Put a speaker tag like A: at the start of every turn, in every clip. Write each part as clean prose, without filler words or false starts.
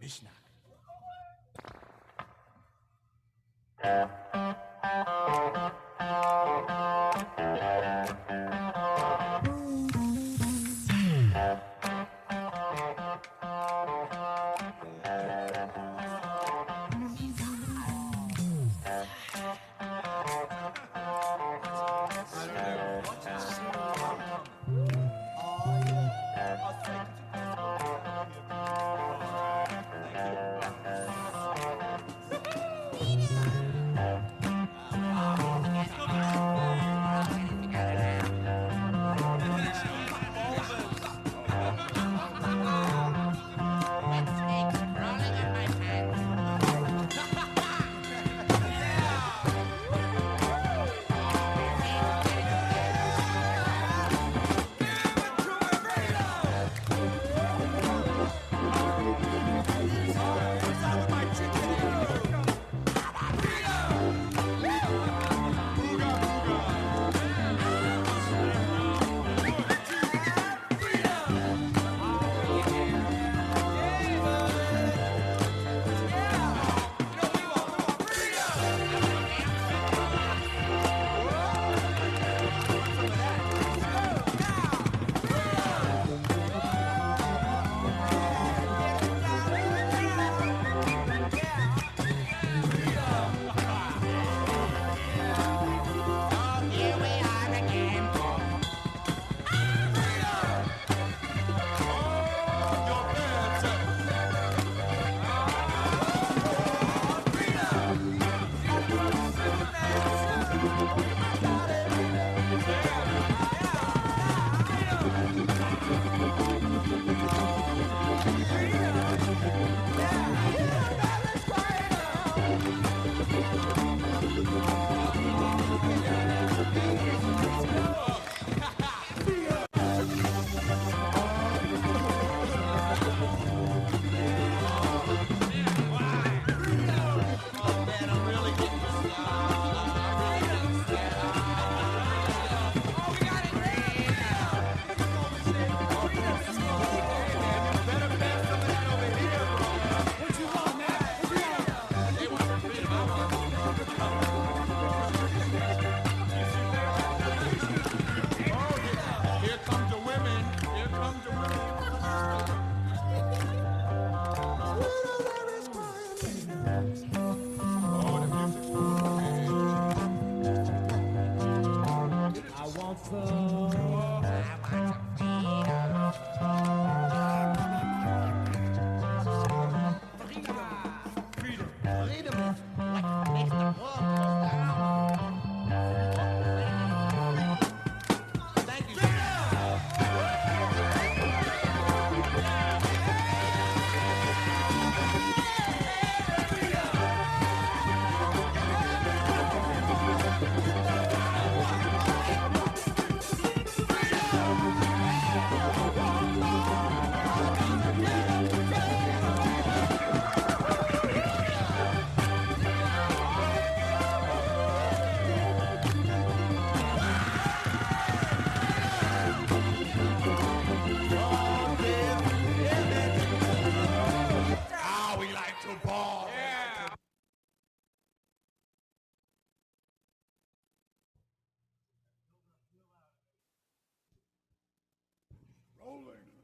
A: Mishnah.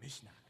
A: Mishnah.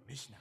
A: Mishnah.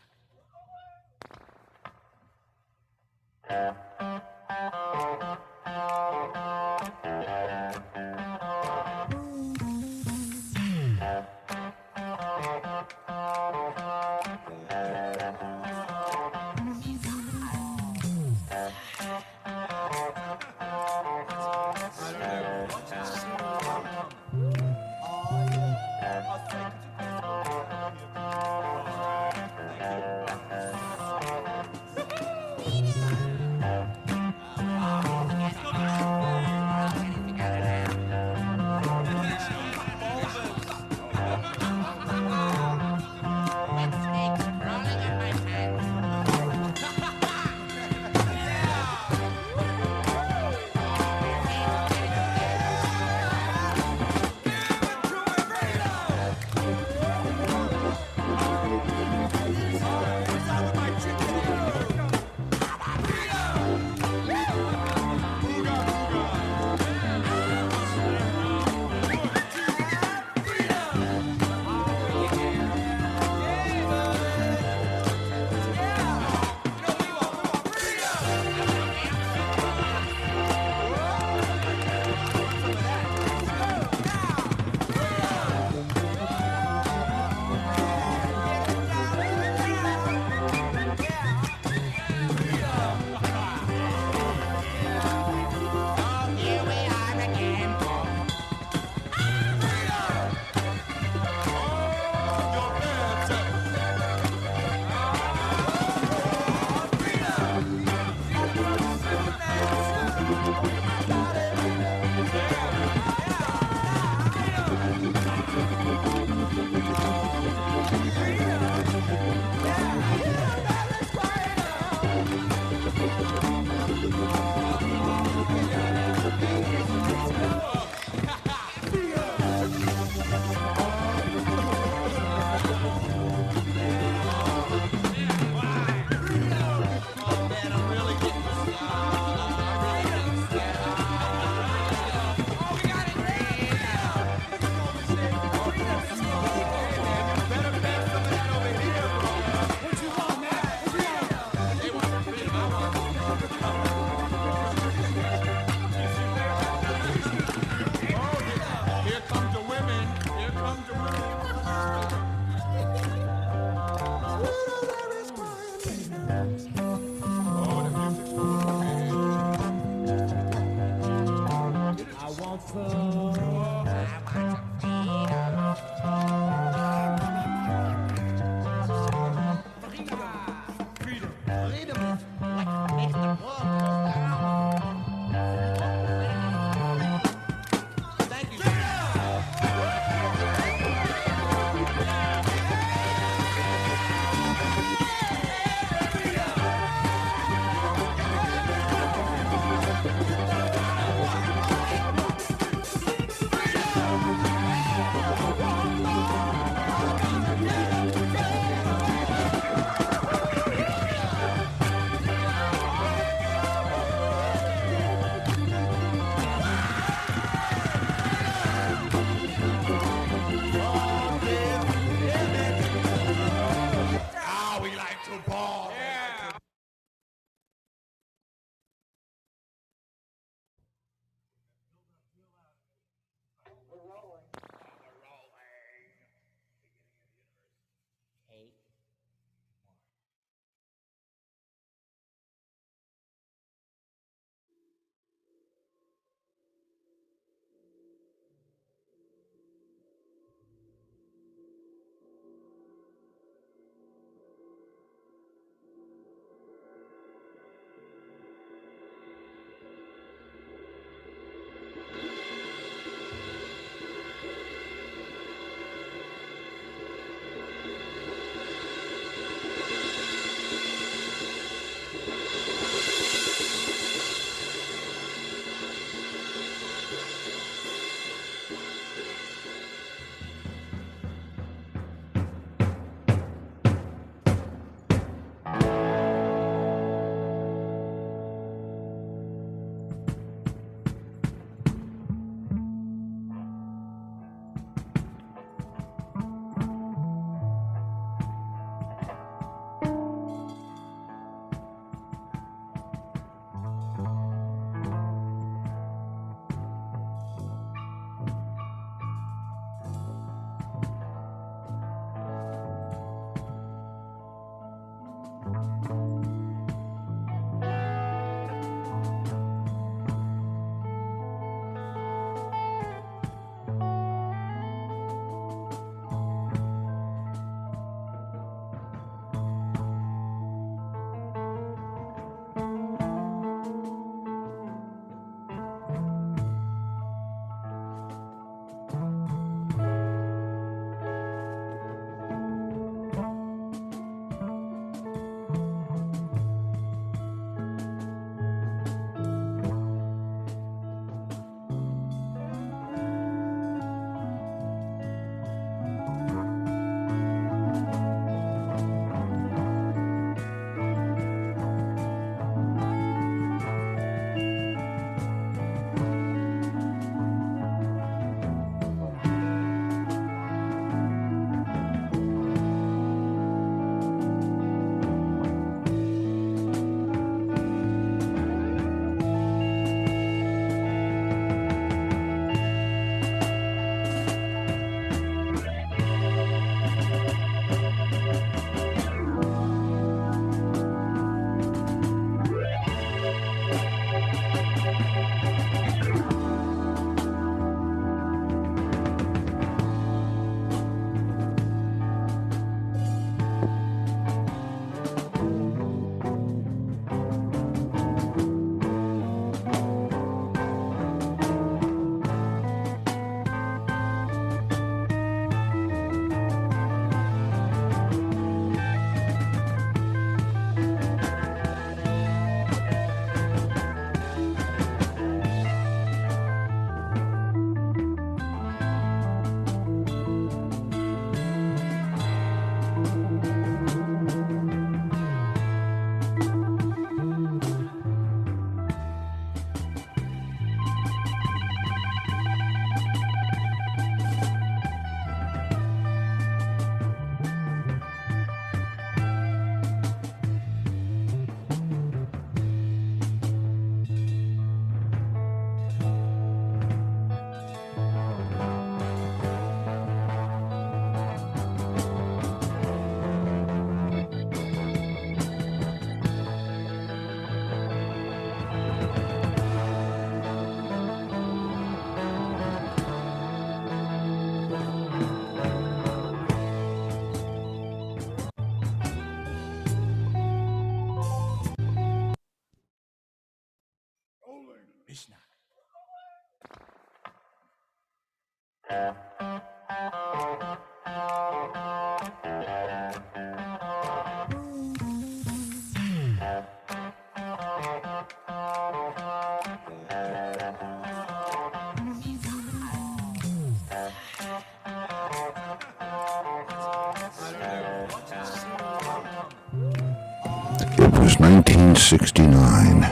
A: It was 1969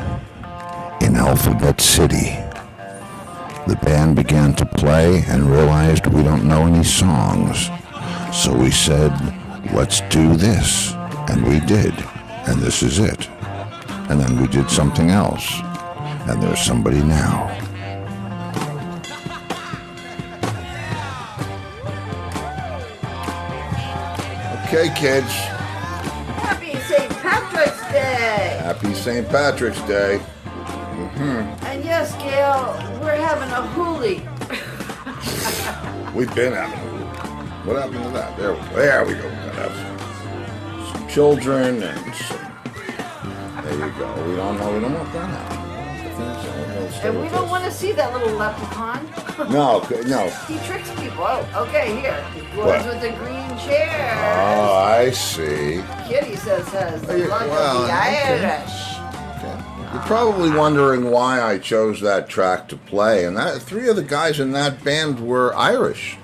A: in Alphabet City. The band began to play and realized we don't know any songs. So we said, let's do this. And we did. And this is it. And then we did something else. And there's somebody now. Okay, kids.
B: Happy St. Patrick's Day!
A: Happy St. Patrick's Day.
B: And yes, Gail, we're having a hoolie.
A: We've been having a hoolie. What happened to that? There we go. We gotta have some children and some. There you go. We don't want that now.
B: And we don't want to see that little leprechaun.
A: No.
B: He tricks people. Oh, okay, here.
A: What?
B: Ones with the green chair.
A: Oh, I see.
B: Kitty says the luck of the
A: okay.
B: Irish.
A: Okay. You're probably wondering why I chose that track to play, and that 3 of the guys in that band were Irish.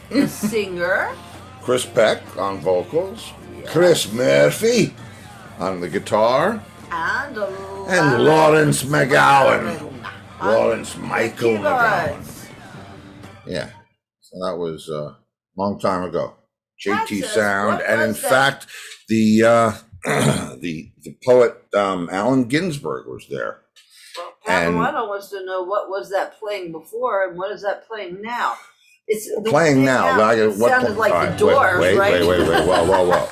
B: The singer.
A: Chris Peck on vocals, Chris Murphy on the guitar,
B: And
A: Lawrence McGowan. Lawrence Michael McGowan. Yeah, so that was a long time ago. JT Sound, and in fact, the poet Allen Ginsberg was there.
B: Well, Paparano wants to know what was that playing before and what is that playing now. It's
A: playing now.
B: It sounded like the Doors,
A: wait,
B: right?
A: Wait. Whoa.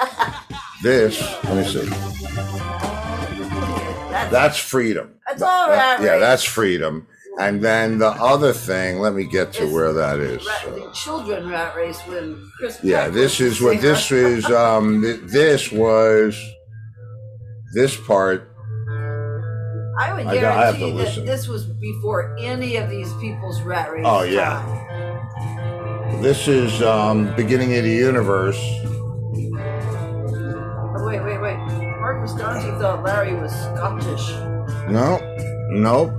A: This, let me see. That's Freedom.
B: That's all right.
A: Yeah, that's Freedom. And then the other thing, let me get to where that is.
B: The children rat race when Chris.
A: Yeah, this is what this is. This part.
B: I would guarantee that this was before any of these people's rat race.
A: Oh yeah. This is Beginning of the Universe.
B: Oh, wait. Mark Visconti thought Larry was Scottish.
A: Nope.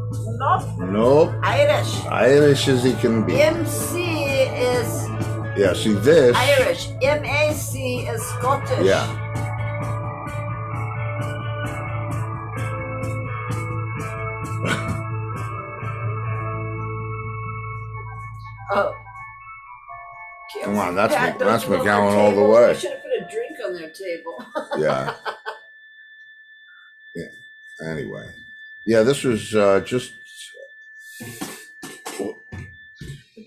A: Irish as he can be.
B: MC is.
A: Yeah, see this.
B: Irish. MAC is Scottish.
A: Yeah.
B: Oh.
A: Come on, that's McGowan all the way.
B: I should have put a drink on their table.
A: Yeah. Anyway. Yeah, this was just.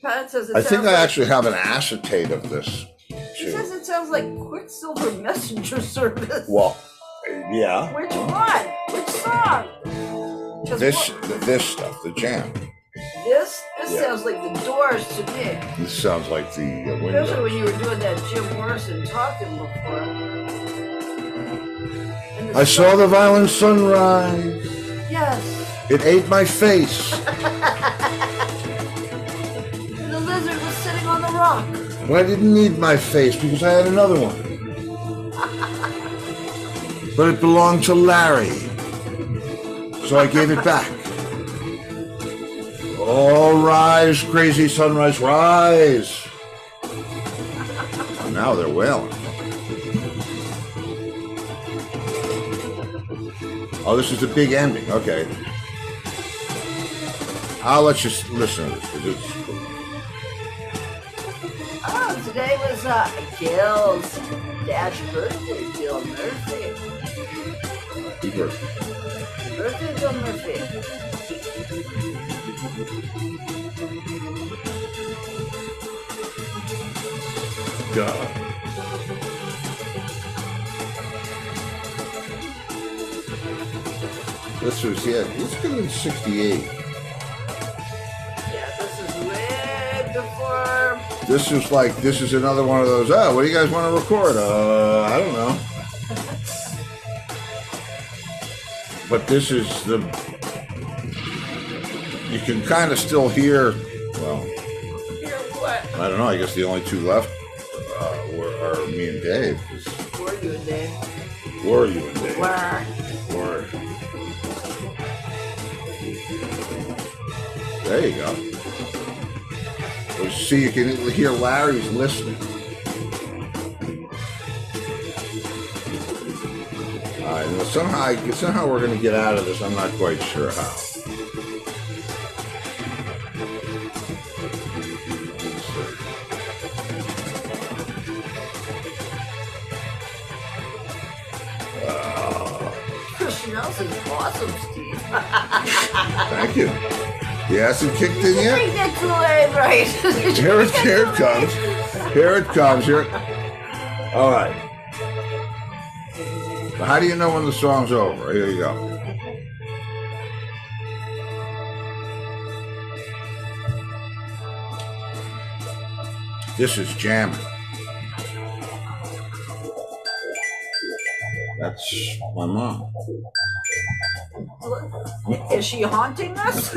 B: Pat says
A: I think I actually have an acetate of this.
B: He says it sounds like Quicksilver Messenger Service.
A: Well, yeah.
B: Which one? Which song?
A: This stuff, the jam.
B: This sounds like the Doors to me.
A: This sounds like the Windows.
B: Especially when you were doing that Jim Morrison talking before.
A: I saw the violent sunrise.
B: Yes.
A: It ate my face.
B: The lizard was sitting on the rock.
A: Well, I didn't need my face because I had another one. But it belonged to Larry. So I gave it back. Oh, rise, crazy sunrise, rise. Now they're wailing. Oh, this is the big ending. Okay. I'll let you listen to this.
B: Oh, today was Gil's dad's birthday, Gil Murphy.
A: Happy birthday.
B: Birthday, Gil Murphy.
A: God. This was, this could have been 68.
B: Yeah, this is way before.
A: This is another one of those, what do you guys want to record? I don't know. But this is You can kind of still hear, well,
B: Hear what?
A: I don't know. I guess the only two left are me and Dave.
B: Were you and Dave?
A: Were you and Dave?
B: Were.
A: There you go. Well, see, you can hear Larry's listening. All right, well, somehow we're going to get out of this. I'm not quite sure how.
B: Smells is awesome, Steve.
A: Thank you. The acid kicked in yet?
B: Bring that Kool-Aid, right?
A: Here it comes. Here it comes. All right. How do you know when the song's over? Here you go. This is jamming. That's my mom.
B: Is she haunting us?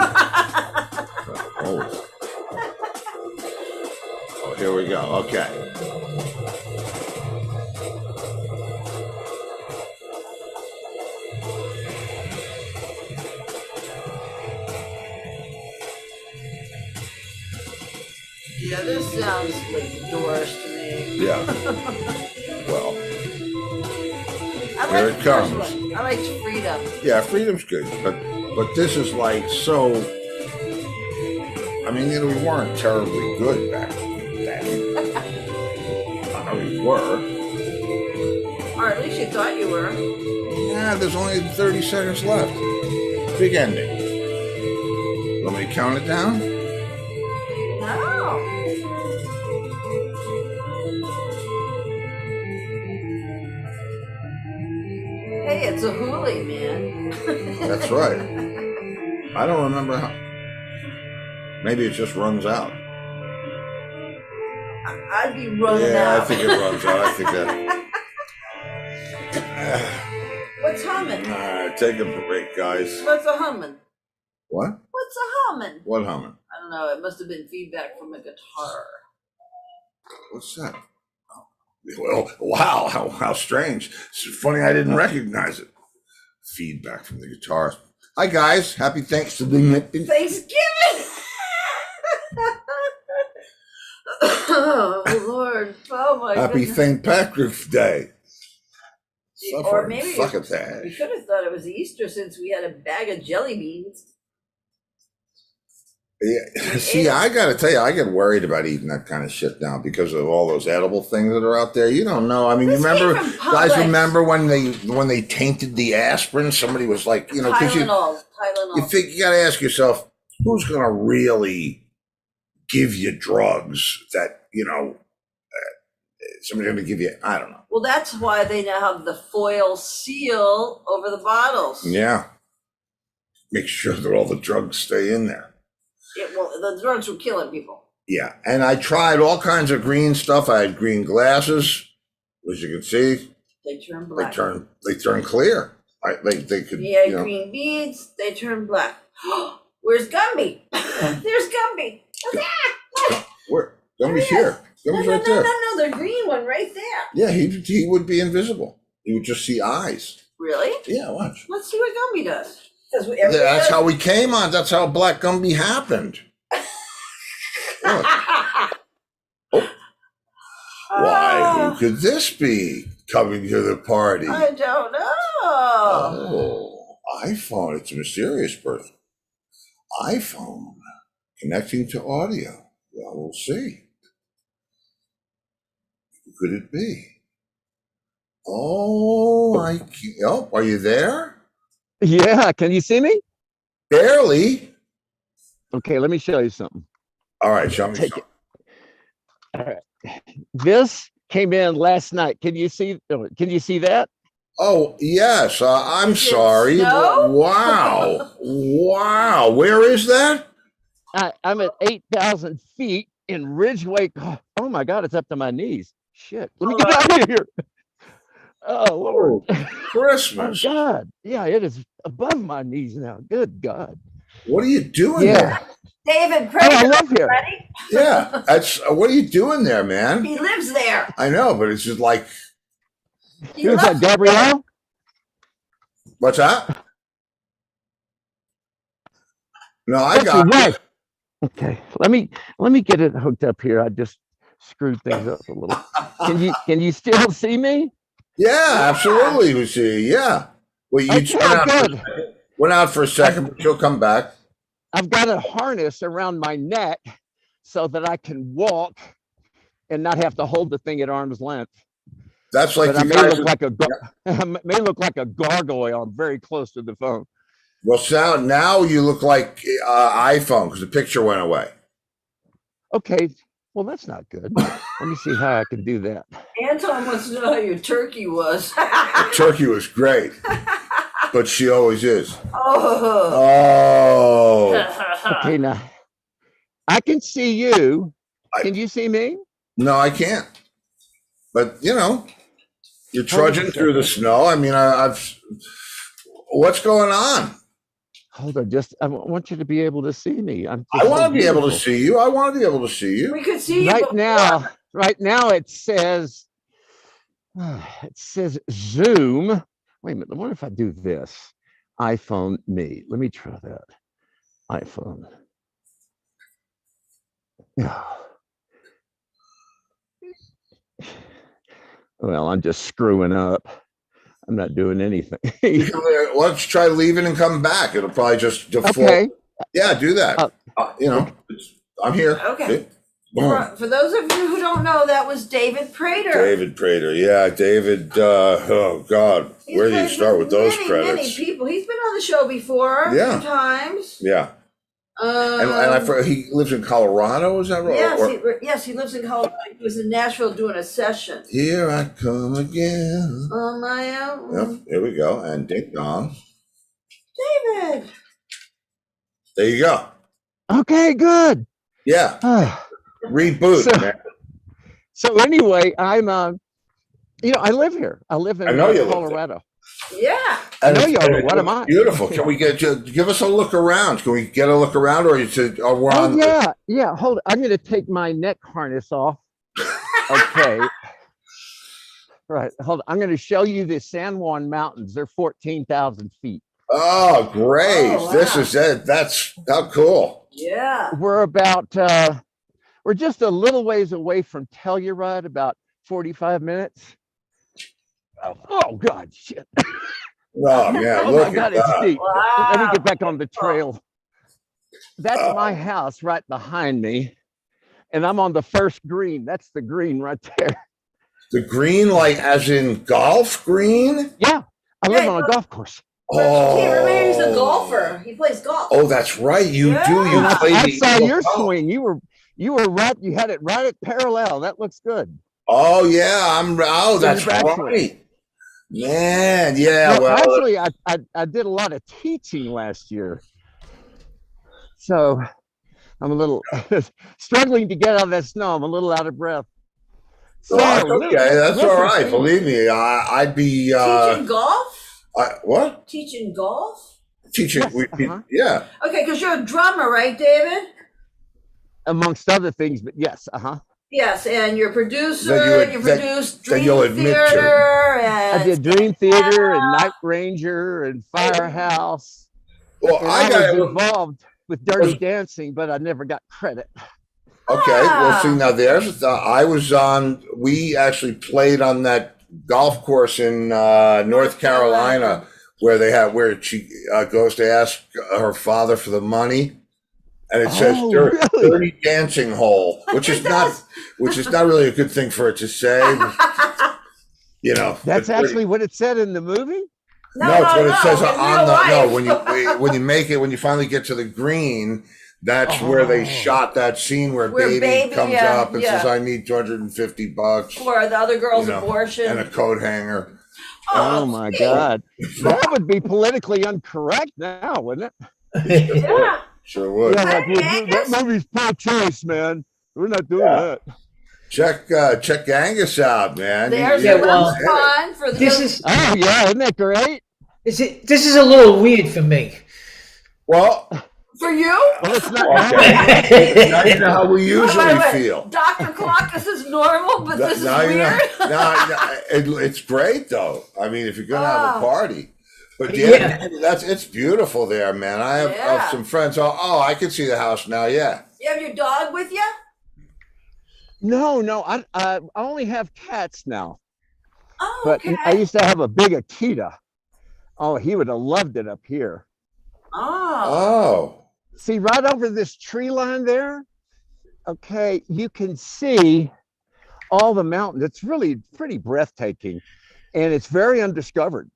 A: Oh, here we go. Okay.
B: Yeah, this sounds like Doors to me.
A: Yeah. Well,
B: I
A: here
B: like
A: it
B: the
A: comes.
B: first one. I liked Freedom.
A: Yeah, Freedom's good, but this is like so. I mean, you know, we weren't terribly good back then. We were.
B: Or at least you thought you were.
A: Yeah, there's only 30 seconds left. Big ending. Want me to count it down?
B: No. Hey, it's a hoolie, man.
A: That's right. I don't remember how. Maybe it just runs out.
B: I'd be running out.
A: Yeah, I think it runs out. I think that.
B: What's humming?
A: All right, take a break, guys.
B: What's a humming?
A: What?
B: What's a humming?
A: What humming?
B: I don't know. It must have been feedback from a guitar.
A: What's that? Well, wow, how strange. It's funny I didn't recognize it. Feedback from the guitar. Hi, guys. Happy Thanksgiving.
B: Thanksgiving! Oh, Lord. Oh, my
A: Happy
B: goodness.
A: St. Patrick's Day.
B: Or maybe
A: Succotash.
B: we could have thought it was Easter since we had a bag of jelly beans.
A: Yeah. See, I got to tell you, I get worried about eating that kind of shit now because of all those edible things that are out there. You don't know. I mean,
B: This
A: you remember,
B: came from
A: guys,
B: Publix.
A: remember when they tainted the aspirin? Somebody was like, you know, because
B: Tylenol.
A: you got to ask yourself, who's going to really give you drugs that, you know, somebody's going to give you, I don't know.
B: Well, that's why they now have the foil seal over the bottles.
A: Yeah. Make sure that all the drugs stay in there.
B: Well, the drugs were killing people.
A: Yeah. And I tried all kinds of green stuff. I had green glasses, as you can see.
B: They turn black.
A: They turn clear. They could.
B: Yeah,
A: you know.
B: green beads, they turn black. Where's Gumby? There's Gumby.
A: Where? Gumby's here. Gumby's right there.
B: No, the green one right there.
A: Yeah, he would be invisible. You would just see eyes.
B: Really?
A: Yeah, watch.
B: Let's see what Gumby does.
A: That's how we came on. That's how Black Gumby happened. Look. Oh. Why? Who could this be coming to the party?
B: I don't know.
A: Oh, iPhone. It's a mysterious person. iPhone connecting to audio. Well, we'll see. Who could it be? Oh, are you there?
C: Yeah, can you see me?
A: Barely.
C: Okay, let me show you something.
A: All right, show me
C: Take
A: something.
C: All right. This came in last night. Can you see that?
A: Oh, yes. I'm
B: Did it
A: sorry.
B: snow?
A: Wow. Wow. Where is that?
C: I'm at 8,000 feet in Ridgeway. Oh my God, it's up to my knees. Shit. Let me get out of here. Oh, Lord.
A: Christmas.
C: Oh, God. Yeah, it is above my knees now. Good God.
A: What are you doing
C: Yeah.
A: there?
B: David
C: Oh,
B: Prater.
C: I live here.
B: Ready?
A: Yeah, that's what are you doing there, man?
B: He lives there.
A: I know, but it's just like,
C: Who's that, Gabrielle?
A: what's that? No, I
C: That's your
A: got
C: wife. Okay, let me get it hooked up here. I just screwed things up a little. Can you still see me?
A: Yeah, absolutely. We see. Yeah. Well, you
C: Okay,
A: went out for a second, but you'll come back.
C: I've got a harness around my neck so that I can walk and not have to hold the thing at arm's length.
A: That's like
C: But I
A: the
C: may
A: guys.
C: look like I may look like a gargoyle. I'm very close to the phone.
A: Well, now you look like iPhone because the picture went away.
C: Okay, well that's not good. Let me see how I can do that.
B: Anton wants to know how your turkey was.
A: The turkey was great, but she always is.
B: Oh.
A: Oh.
C: Okay, now I can see you. Can you see me?
A: No, I can't. But you're trudging through the snow. I mean, I've. What's going on?
C: Hold on, I want you to be able to see me.
A: I want to be able to see you. I want to be able to see you.
B: We could see you
C: right now. Right now, it says Zoom. Wait a minute. I wonder if I do this. iPhone me. Let me try that. iPhone. Well, I'm just screwing up. I'm not doing anything.
A: Let's try leaving and come back. It'll probably just default.
C: Okay.
A: Yeah, do that. I'm here.
B: Okay.
A: Boom.
B: For those of you who don't know, that was David Prater.
A: David Prater. Yeah, David. Oh, God. Where do you start with those credits?
B: Many people. He's been on the show before a few times.
A: Yeah. And he lives in Colorado, is that right?
B: Yes, he lives in Colorado. He was in Nashville doing a session.
A: Here I come again.
B: On my own.
A: Yep, here we go. And ding dong.
B: David.
A: There you go.
C: Okay, good.
A: Yeah. Reboot.
C: So anyway, I'm I live here. I live in Colorado.
B: Yeah.
C: I know you are, but what am I?
A: Beautiful. Can we give us a look around? Can we get a look around, or we're on?
C: Yeah. Hold on. I'm going to take my neck harness off. Okay. Right. Hold on. I'm going to show you the San Juan Mountains. They're 14,000 feet.
A: Oh, great!
B: Oh, wow.
A: This is it. That's how cool.
B: Yeah.
C: We're just a little ways away from Telluride, about 45 minutes. Oh God, shit.
A: Oh man,
C: Oh
A: look
C: my God,
A: at
C: it's
A: that.
C: deep.
B: Wow.
C: Let me get back on the trail. That's my house right behind me. And I'm on the first green. That's the green right there.
A: The green, like as in golf green?
C: Yeah. I live on a golf course.
B: Oh. Can't remember, he's a golfer. He plays golf.
A: Oh, that's right. You do. You play
C: I saw your swing. You were right. You had it right at parallel. That looks good.
A: Oh yeah, that's right. Man, yeah.
C: Well, actually, I did a lot of teaching last year, so I'm a little struggling to get out of that snow. I'm a little out of breath. So,
A: that's okay. That's all right. Believe me, I'd be
B: teaching golf.
A: What?
B: Teaching golf.
A: Teaching.
C: Yes,
A: yeah.
B: Okay, because you're a drummer, right, David?
C: Amongst other things, but yes,
B: Yes, and you're a producer. You produced Dream Theater. And
C: I did Dream Theater and Night Ranger and Firehouse.
A: Well,
C: and I was involved with Dirty Dancing, but I never got credit.
A: Okay, well, see, now I was on. We actually played on that golf course in North Carolina, where she goes to ask her father for the money. And it says dirty dancing hole, which is not really a good thing for it to say.
C: That's actually what it said in the movie.
A: No, it's what it says on the when you finally get to the green, that's where they shot that scene where baby comes up and says, "I need $250
B: for the other girl's abortion
A: and a coat hanger."
C: Oh my God, that would be politically incorrect now, wouldn't it?
B: Yeah.
A: Sure would.
C: Yeah, that movie's poor choice, man. We're not doing that.
A: Check Angus out, man.
B: There's fun for the.
C: Isn't that great?
D: This is a little weird for me.
A: Well,
B: For you?
C: Well, it's not.
A: Okay. Now you know how we usually
B: Wait.
A: feel.
B: Dr. Clock, this is normal, but this is
A: Now you
B: weird.
A: it's great though. I mean, if you're gonna have a party, but it's beautiful there, man. I have some friends. Oh, I can see the house now. Yeah.
B: You have your dog with you?
C: No. I only have cats now.
B: Oh,
C: but
B: okay.
C: I used to have a big Akita. Oh, he would have loved it up here.
A: Oh.
C: See, right over this tree line there, okay, you can see all the mountains. It's really pretty breathtaking, and it's very undiscovered.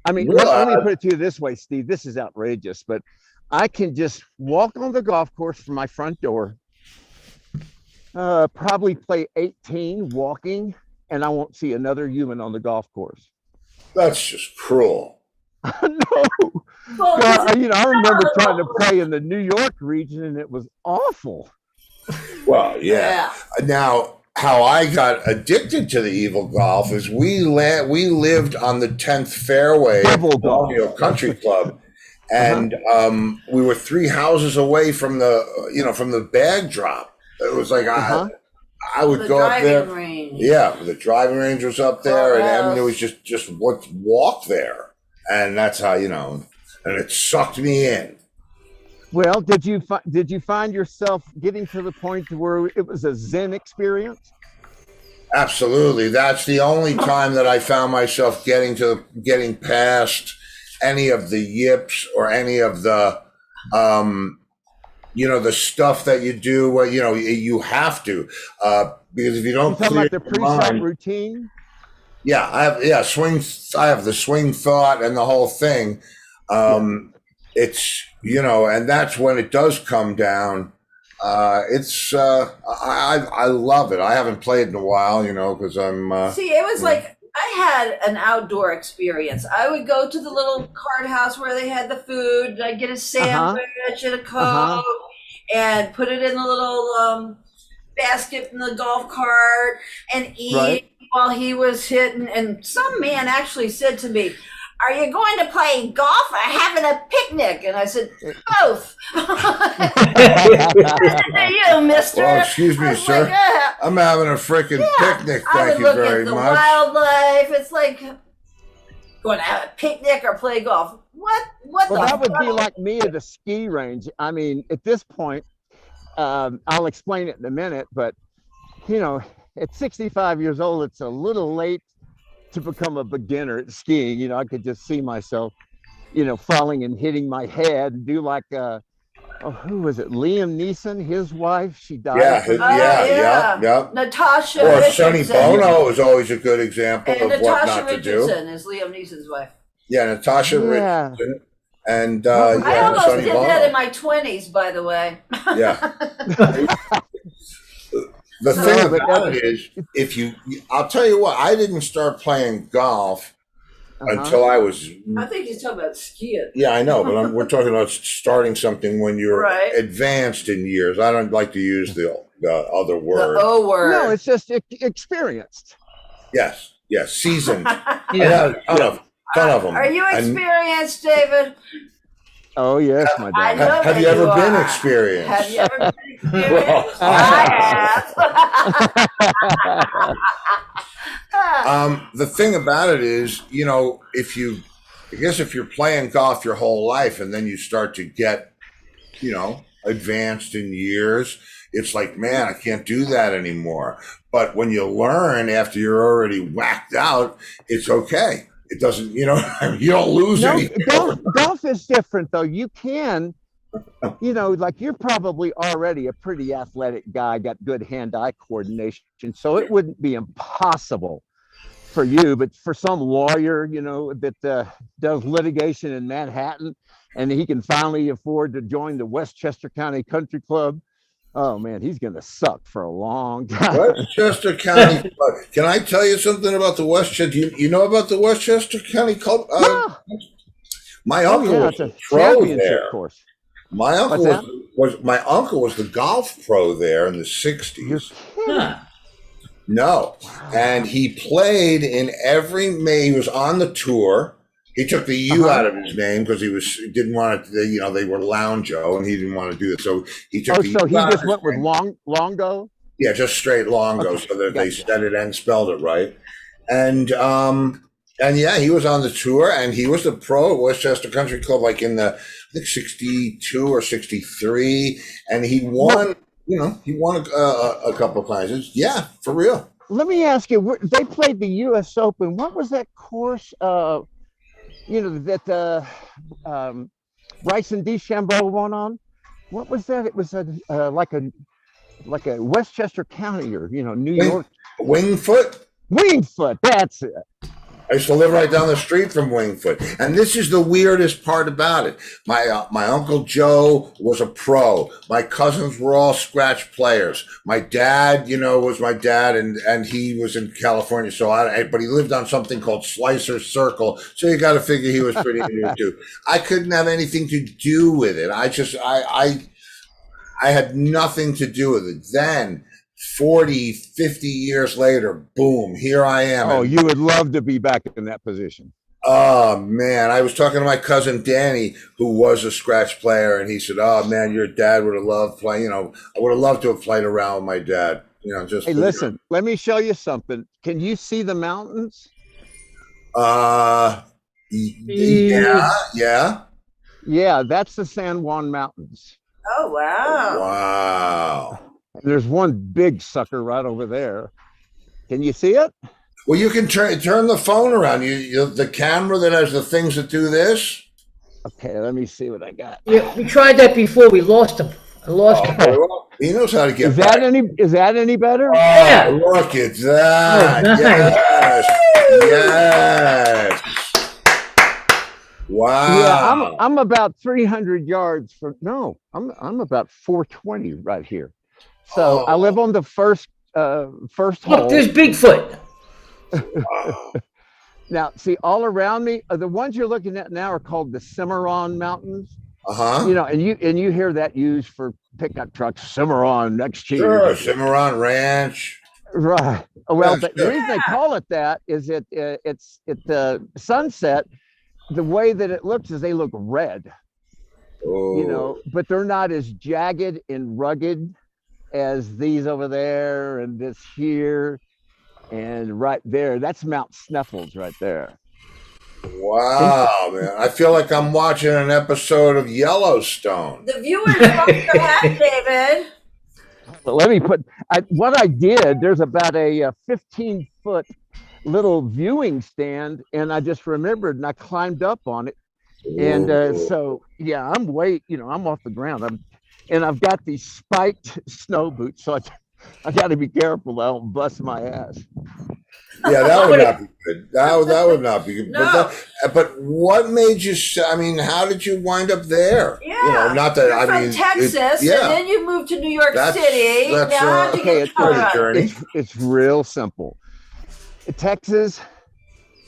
C: I mean, let me put it to you this way, Steve. This is outrageous, but I can just walk on the golf course from my front door, probably play 18 walking, and I won't see another human on the golf course.
A: That's just cruel.
C: No. Well, I remember trying to play in the New York region, and it was awful.
A: Well, yeah. Now, how I got addicted to the evil golf is we lived on the 10th fairway at Luongo Country Club, and we were 3 houses away from the bag drop. It was like I would go up there.
B: Range.
A: Yeah, the driving range was up there, and it was just walk there. And that's how, and it sucked me in.
C: Well, did you find yourself getting to the point to where it was a Zen experience?
A: Absolutely. That's the only time that I found myself getting past any of the yips or any of the, the stuff that you do where, you have to, because if you don't
C: clear about the pre-shot routine.
A: Yeah, I have the swing thought and the whole thing. It's, and that's when it does come down. I love it. I haven't played in a while, because I'm.
B: See, it was like I had an outdoor experience. I would go to the little card house where they had the food. And I'd get a sandwich and a Coke and put it in a little basket in the golf cart and eat. Right. While he was hitting, and some man actually said to me, "Are you going to play golf or having a picnic?" And I said, "Both." You, mister.
A: Well, excuse me, sir. Like, I'm having a freaking picnic. Thank you very much.
B: Wildlife. It's like going to have a picnic or play golf. What?
C: Well, that would be like me at a ski range. I mean, at this point, I'll explain it in a minute, but at 65 years old, it's a little late to become a beginner at skiing. I could just see myself, falling and hitting my head and do like, who was it? Liam Neeson, his wife, she died.
A: Yeah.
B: Natasha
A: Or
B: Richardson.
A: Sonny Bono is always a good example
B: and
A: of what not to do.
B: Natasha Richardson is Liam Neeson's wife.
A: Yeah, Natasha Richardson. And
B: I almost
A: Sonny
B: did
A: Bono.
B: that in my 20s, by the way.
A: Yeah. The thing about it is, I'll tell you what, I didn't start playing golf until I was.
B: I think he's talking about skiing.
A: Yeah, I know, but we're talking about starting something when you're advanced in years. I don't like to use the other word.
B: The O word.
C: No, it's just experienced.
A: Yes, seasoned. Yeah, ton of them.
B: Are you experienced, David?
C: Oh, yes, my dad.
A: Have you ever been experienced?
B: Have you ever been experienced? I
A: have. The thing about it is, if you're playing golf your whole life and then you start to get, advanced in years, it's like, man, I can't do that anymore. But when you learn after you're already whacked out, it's okay. It doesn't, you don't lose anything.
C: Golf is different, though. You can, like you're probably already a pretty athletic guy, got good hand-eye coordination. So it wouldn't be impossible for you, but for some lawyer, that does litigation in Manhattan, and he can finally afford to join the Westchester County Country Club. Oh man, he's gonna suck for a long time.
A: Westchester County. Can I tell you something about the Westchester? You know about the Westchester County Club? My uncle was a pro there. Course. My uncle was the golf pro there in the '60s. No, and he played in every May. He was on the tour. He took the U out of his name because he didn't want it. They were Loungo, and he didn't want to do it. So he took.
C: So he just went with Luongo.
A: Yeah, just straight Luongo, so that they said it and spelled it right. And yeah, he was on the tour, and he was the pro at Westchester Country Club, like in the, I think, 62 or 63, and he won. He won a couple of prizes. Yeah, for real.
C: Let me ask you, they played the U.S. Open. What was that course, that Bryson DeChambeau won on? What was that? It was like a Westchester County or, New York.
A: Wingfoot?
C: Wingfoot, that's it.
A: I used to live right down the street from Wingfoot. And this is the weirdest part about it. My Uncle Joe was a pro. My cousins were all scratch players. My dad, was my dad, and he was in California. But he lived on something called Slicer Circle. So you got to figure he was pretty into it too. I couldn't have anything to do with it. I had nothing to do with it. Then 40, 50 years later, boom, here I am.
C: Oh, you would love to be back in that position.
A: Oh, man. I was talking to my cousin Danny, who was a scratch player, and he said, oh, man, your dad would have loved playing. I would have loved to have played around with my dad.
C: Hey, listen, let me show you something. Can you see the mountains?
A: Yeah.
C: Yeah, that's the San Juan Mountains.
B: Oh, wow.
A: Wow.
C: There's one big sucker right over there. Can you see it?
A: Well, you can turn the phone around. The camera that has the things that do this.
C: Okay, let me see what I got.
D: Yeah, we tried that before. We lost him. I lost him.
A: Well, he knows how to get back.
C: Is that any better?
A: Oh, yeah. Look at that. Oh, nice. Yes. Wow.
C: Yeah, I'm about 300 yards from. No, I'm about 420 right here. So I live on the first hole.
D: Look, there's Bigfoot.
C: Now, see, all around me, the ones you're looking at now are called the Cimarron Mountains. And you hear that used for pickup trucks. Cimarron next year.
A: Sure, Cimarron Ranch.
C: Right. Well, the reason they call it that is it's the sunset. The way that it looks is they look red.
A: Oh.
C: But they're not as jagged and rugged as these over there and this here and right there. That's Mount Sneffels right there.
A: Wow, man. I feel like I'm watching an episode of Yellowstone.
B: The viewers love your hat, David.
C: But let me what I did, there's about a 15-foot little viewing stand, and I just remembered, and I climbed up on it. And so, yeah, I'm off the ground. I've got these spiked snow boots, so I got to be careful I don't bust my ass.
A: Yeah, that would not be good. That would not be good.
B: No.
A: But what made you? How did you wind up there?
B: Yeah,
A: not that
B: you're from Texas, and then you moved to New York City.
C: It's real simple. Texas,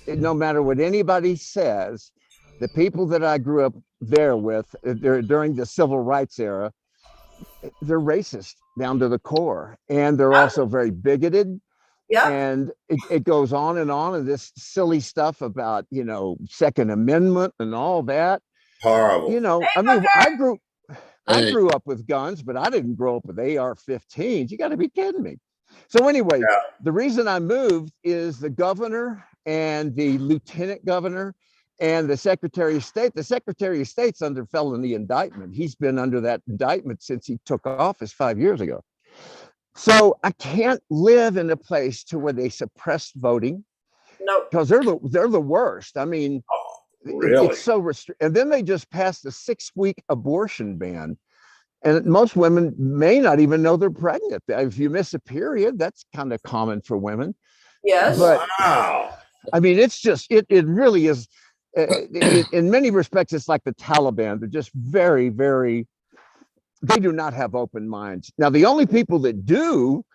C: no matter what anybody says, the people that I grew up there with during the civil rights era, they're racist down to the core, and they're also very bigoted.
B: Yeah.
C: And it goes on and this silly stuff about, Second Amendment and all that.
A: Horrible.
C: I grew up with guns, but I didn't grow up with AR-15s. You got to be kidding me. So anyway, the reason I moved is the governor and the lieutenant governor and the Secretary of State. The Secretary of State's under felony indictment. He's been under that indictment since he took office 5 years ago. So I can't live in a place to where they suppress voting.
B: No,
C: because they're the worst. I mean,
A: really?
C: It's so restricted. And then they just passed a 6-week abortion ban. And most women may not even know they're pregnant. If you miss a period, that's kind of common for women.
B: Yes.
C: But
A: Wow.
C: I mean, it's just, it really is, in many respects, it's like the Taliban. They're just very, very, they do not have open minds. Now, the only people that do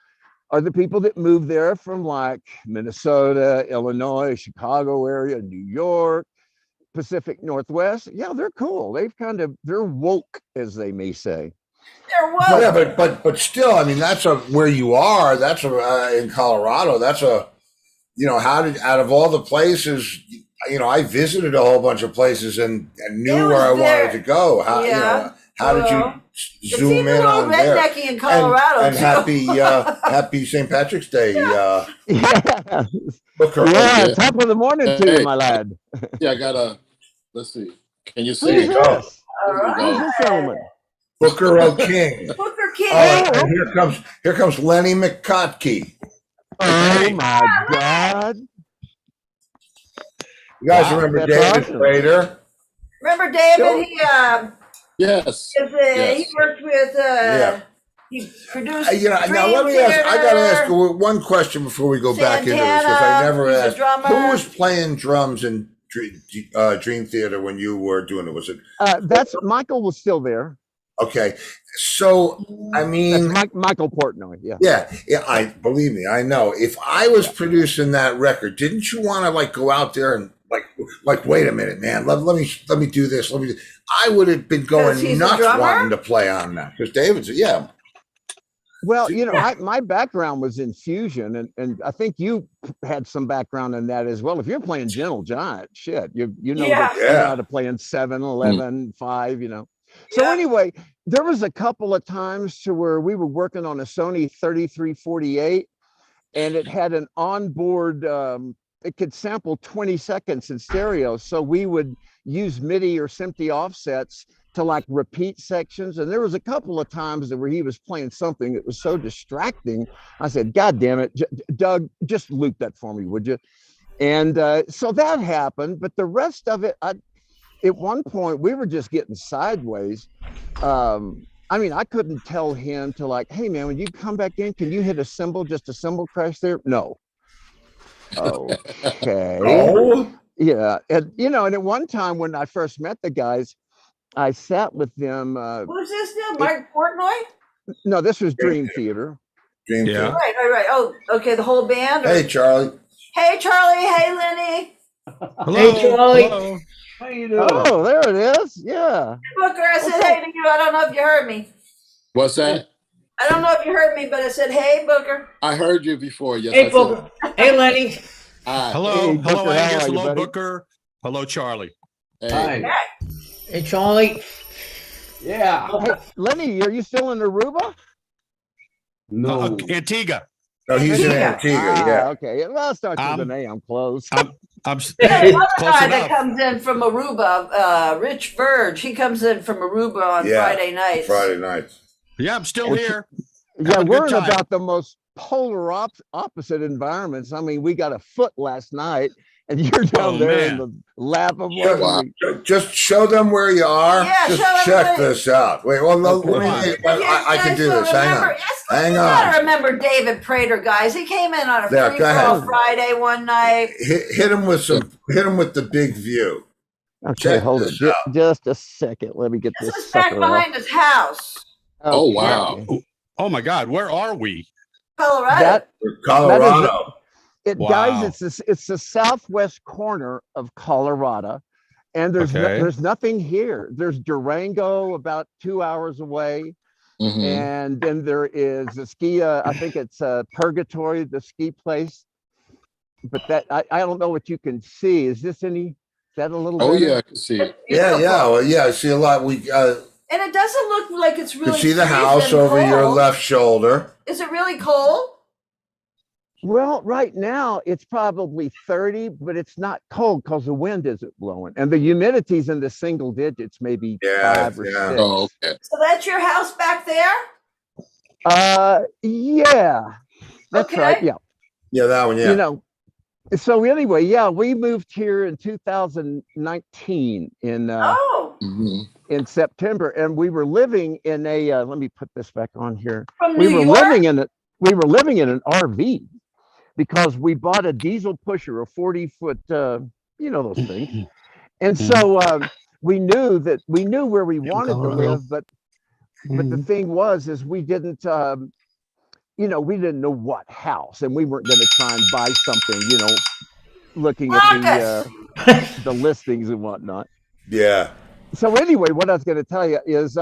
C: are the people that move there from like Minnesota, Illinois, Chicago area, New York, Pacific Northwest. Yeah, they're cool. They're woke, as they may say.
B: They're woke.
A: Yeah, but still, I mean, that's where you are. That's in Colorado. That's how did, out of all the places, I visited a whole bunch of places and knew
B: It
A: where I
B: was there.
A: wanted to go. How
B: Yeah.
A: how did
B: Well,
A: you
B: It
A: zoom
B: seems a
A: in
B: little
A: on there?
B: rednecky in Colorado
A: And
B: too.
A: happy St. Patrick's Day,
C: Yeah.
A: Booker.
C: Yeah,
E: Yeah.
C: top of the morning to you,
E: Hey,
C: my lad.
E: yeah, I got a. Let's see. Can you
A: There
C: Who's
E: see?
A: you go.
C: this?
B: All
E: Here we
C: Who's
E: go.
B: right.
C: this gentleman?
A: Booker O. King.
B: Booker King.
A: Oh, and here comes Lenny McCotkey.
C: Oh my God.
A: You guys
C: Wow,
A: remember
C: that's
A: David
C: awesome.
A: Prater?
B: Remember David?
C: Sure.
B: He
E: Yes.
B: he
E: Yes.
B: worked with
A: Yeah.
B: he produced
A: Now let me ask. I got to ask one question before we go back into this because I never
B: he's a
A: asked.
B: drummer.
A: Who was playing drums in Dream Theater when you were doing it? Was it
C: That's Michael was still there.
A: okay? So I mean,
C: That's Michael Portnoy. Yeah.
A: yeah. I believe me. I know. If I was producing that record, didn't you want to like go out there and like wait a minute, man? Let me do this. I would have been
B: 'Cause he's
A: going
B: a
A: nuts
B: drummer?
A: wanting to play on that because David's yeah.
C: Well, my background was in fusion, and I think you had some background in that as well. If you're playing Gentle Giant, shit, you know
B: Yeah.
C: how to play in 7, 11, 5, So
B: Yeah.
C: anyway, there was a couple of times to where we were working on a Sony 3348, and it had an onboard. It could sample 20 seconds in stereo, so we would use MIDI or SMPTE offsets to like repeat sections. And there was a couple of times where he was playing something that was so distracting. I said, God damn it, Doug, just loop that for me, would you? And so that happened. But the rest of it, at one point, we were just getting sideways. I mean, I couldn't tell him to like, hey, man, when you come back in, can you hit a cymbal, just a cymbal crash there? No. Okay.
A: Oh.
C: Yeah. And, and at one time when I first met the guys, I sat with them.
B: Who's this now? Mark Portnoy?
C: No, this was Dream Theater.
A: Dream
E: Yeah.
A: Theater.
B: Right. Oh, okay. The whole band.
A: Hey, Charlie.
B: Hey, Charlie. Hey, Lenny.
D: Hey, Charlie.
E: Hello.
F: How you doing?
C: Oh, there it is. Yeah.
B: Booker, I said hey to you. I don't know if you heard me.
E: What's that?
B: I don't know if you heard me, but I said hey, Booker.
E: I heard you before. Yes.
D: Hey,
E: I said-
D: Booker. Hey, Lenny.
E: Hi.
F: Hello,
C: Hey,
F: hello,
C: Booker, how
F: Angus.
C: are you,
F: Hello,
C: buddy?
F: Booker. Hello, Charlie.
E: Hey.
F: Hi.
D: Hey, Charlie.
F: Yeah.
C: Hey, Lenny, are you still in Aruba?
F: No. Antigua.
A: No, he's in Antigua. Yeah.
C: Okay. Well, it starts with an A. I'm close.
F: I'm
B: There's
F: close
B: another guy that
F: enough.
B: comes in from Aruba, Rich Verge. He comes in from Aruba on
A: Yeah,
B: Friday nights.
A: Friday nights.
F: Yeah, I'm still here.
C: Yeah,
F: Have a
C: we're
F: good
C: in
F: time.
C: about the most polar opposite environments. I mean, we got a foot last night, and you're down
F: Oh,
C: there
F: man.
C: in the lap of
A: Sure.
C: one.
A: Just show them where you are.
B: Yeah,
A: Just
B: show
A: check
B: everybody.
A: this out. Wait, well, no,
C: Okay.
A: let me, I can do this. Hang on. Hang
B: You
A: on.
B: gotta remember David Prater, guys. He came in on a
A: There,
B: free
A: go
B: for all
A: ahead.
B: Friday one night.
A: Hit him with the big view.
C: Okay,
A: Check
C: hold it.
A: this out.
C: Just a second. Let me get
B: This
C: this
B: is back
C: sucker off.
B: behind his house,
E: Oh,
C: Okay.
E: wow.
F: Oh my God, where are we?
B: Colorado.
C: That
A: Colorado.
C: guys,
F: Wow.
C: it's the southwest corner of Colorado, and there's
F: Okay.
C: there's nothing here. There's Durango about 2 hours away,
E: Mhm.
C: and then there is the ski. I think it's Purgatory, the ski place. But that I don't know what you can see. Is this any? Is that a little?
E: Oh,
C: better?
E: yeah, I can see it.
A: Yeah,
B: Beautiful.
A: well, yeah. I see a lot. We
B: And it doesn't look like it's
A: can
B: really
A: see the
B: freezing
A: house over your
B: cold.
A: left shoulder.
B: Is it really cold?
C: Well, right now it's probably 30, but it's not cold because the wind isn't blowing, and the humidity's in the single digits, maybe
A: Yeah,
C: 5 or
A: yeah.
C: 6.
E: Oh, okay.
B: So that's your house back there?
C: Yeah, that's
B: Okay.
C: right. Yeah.
A: Yeah, that one. Yeah.
C: So anyway, yeah, we moved here in 2019
B: Oh,
E: Mhm.
C: in September, and we were living in a. Let me put this back on here.
B: from
C: We
B: New
C: were
B: York?
C: living in an RV because we bought a diesel pusher, a 40-foot, those things, and so we knew where we wanted to live, but the thing is we didn't. We didn't know what house, and we weren't going to try and buy something, looking at the listings and whatnot.
A: Yeah.
C: So anyway, what I was going to tell you is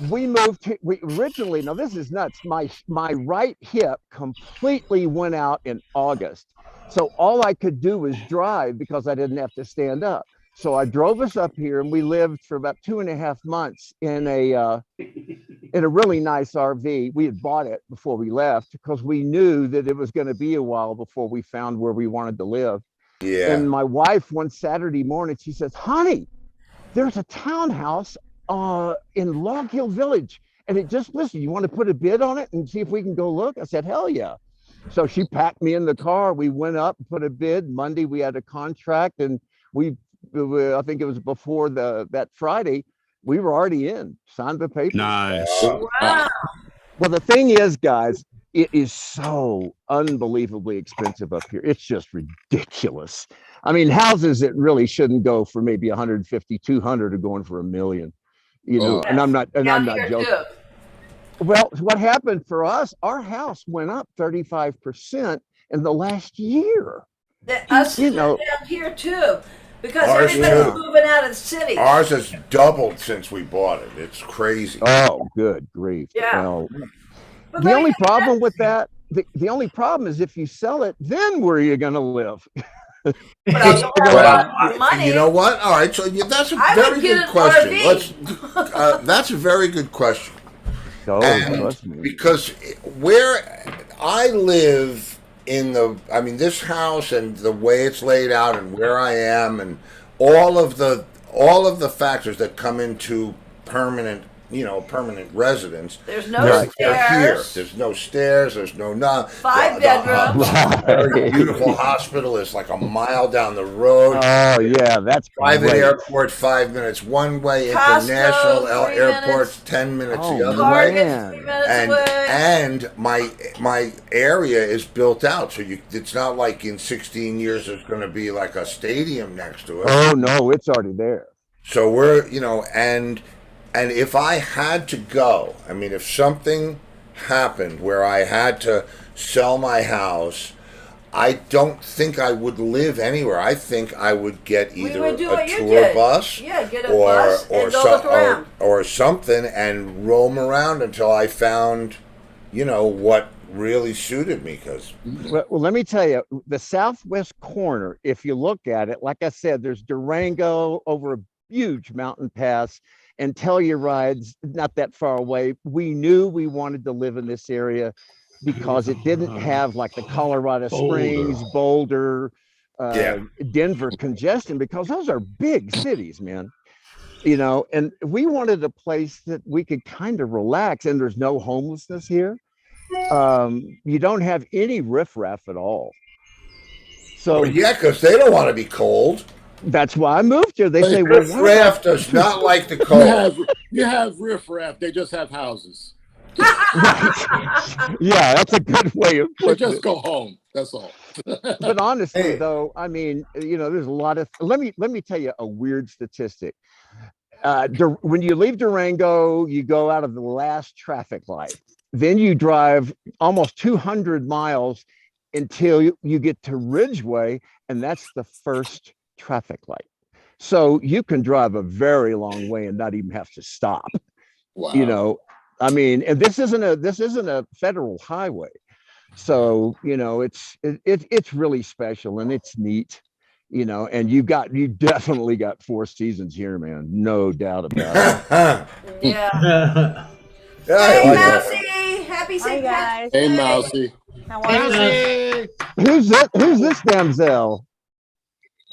C: we moved. We originally, now this is nuts. My right hip completely went out in August, So all I could do was drive because I didn't have to stand up. So I drove us up here, and we lived for about 2.5 months in a really nice RV. We had bought it before we left because we knew that it was going to be a while before we found where we wanted to live.
A: Yeah.
C: And my wife, one Saturday morning, she says, "Honey, there's a townhouse in Log Hill Village. And it just, listen, you want to put a bid on it and see if we can go look?" I said, "Hell yeah." So she packed me in the car. We went up, put a bid. Monday, we had a contract, and I think it was before that Friday, we were already in, signed the paper.
F: Nice.
B: Wow.
C: Well, the thing is, guys, it is so unbelievably expensive up here. It's just ridiculous. I mean, houses that really shouldn't go for maybe 150, 200 are going for $1 million, and I'm not joking.
B: Too.
C: Well, what happened for us, our house went up 35% in the last year.
B: Us down here too, because
A: Ours
B: everybody's
A: too.
B: moving out of the city.
A: Ours has doubled since we bought it. It's crazy.
C: Oh, good grief.
B: Yeah.
C: Well,
B: But
C: the
B: like,
C: only problem with that, the only problem is if you sell it, then where are you going to live?
B: well, you'll have a lot of money.
A: You know what? All right, so that's a
B: I would
A: very
B: get
A: good
B: an
A: question.
B: RV.
A: That's a very good question.
C: Oh,
A: And
C: trust me.
A: because where I live this house and the way it's laid out and where I am and all of the factors that come into permanent residence.
B: There's no
A: They're here.
B: stairs.
A: There's no stairs. There's no
B: 5 bedrooms.
A: Very beautiful hospital is like a mile down the road.
C: Oh, yeah, that's
A: Private
C: great.
A: airport, 5 minutes one way.
B: Costco,
A: International
B: 3
A: airport,
B: minutes.
A: 10 minutes
C: Oh,
A: the other
B: Target's
A: way.
C: man.
B: 3 minutes
A: And
B: away.
A: and my area is built out, so it's not like in 16 years there's going to be like a stadium next to it.
C: Oh, no, it's already there.
A: So we're and if I had to go, if something happened where I had to sell my house, I don't think I would live anywhere. I think I would get either
B: would do
A: a
B: what you
A: tour
B: did.
A: bus,
B: Yeah, get a bus and go look around.
A: or something, and roam around until I found, what really suited me. Because
C: Well, let me tell you, the southwest corner, if you look at it, like I said, there's Durango over a huge mountain pass, and Telluride's not that far away. We knew we wanted to live in this area because it didn't have like the Colorado Springs, Boulder, Denver congestion, because those are big cities, man. And we wanted a place that we could kind of relax, and there's no homelessness here. You don't have any riffraff at all. So
A: because they don't want to be cold.
C: that's why I moved here. They say, well,
A: Riffraff does not like the cold.
E: You have riffraff. They just have houses.
C: yeah, that's a good way of
E: They
C: putting
E: just
C: it.
E: go home. That's all.
C: But honestly,
A: Hey.
C: though, there's a lot of. Let me tell you a weird statistic. When you leave Durango, you go out of the last traffic light. Then you drive almost 200 miles until you get to Ridgeway, and that's the first traffic light. So you can drive a very long way and not even have to stop.
E: Wow.
C: And this isn't a federal highway. So, it's really special and it's neat, and you definitely got 4 seasons here, man. No doubt about it.
B: Yeah.
A: I
B: Hey,
A: like that.
B: Mousy! Happy
G: Hi
B: St.
G: guys.
B: Patrick's Day.
E: Hey, Mousy.
G: How are you?
F: Mousy!
C: Who's this damsel?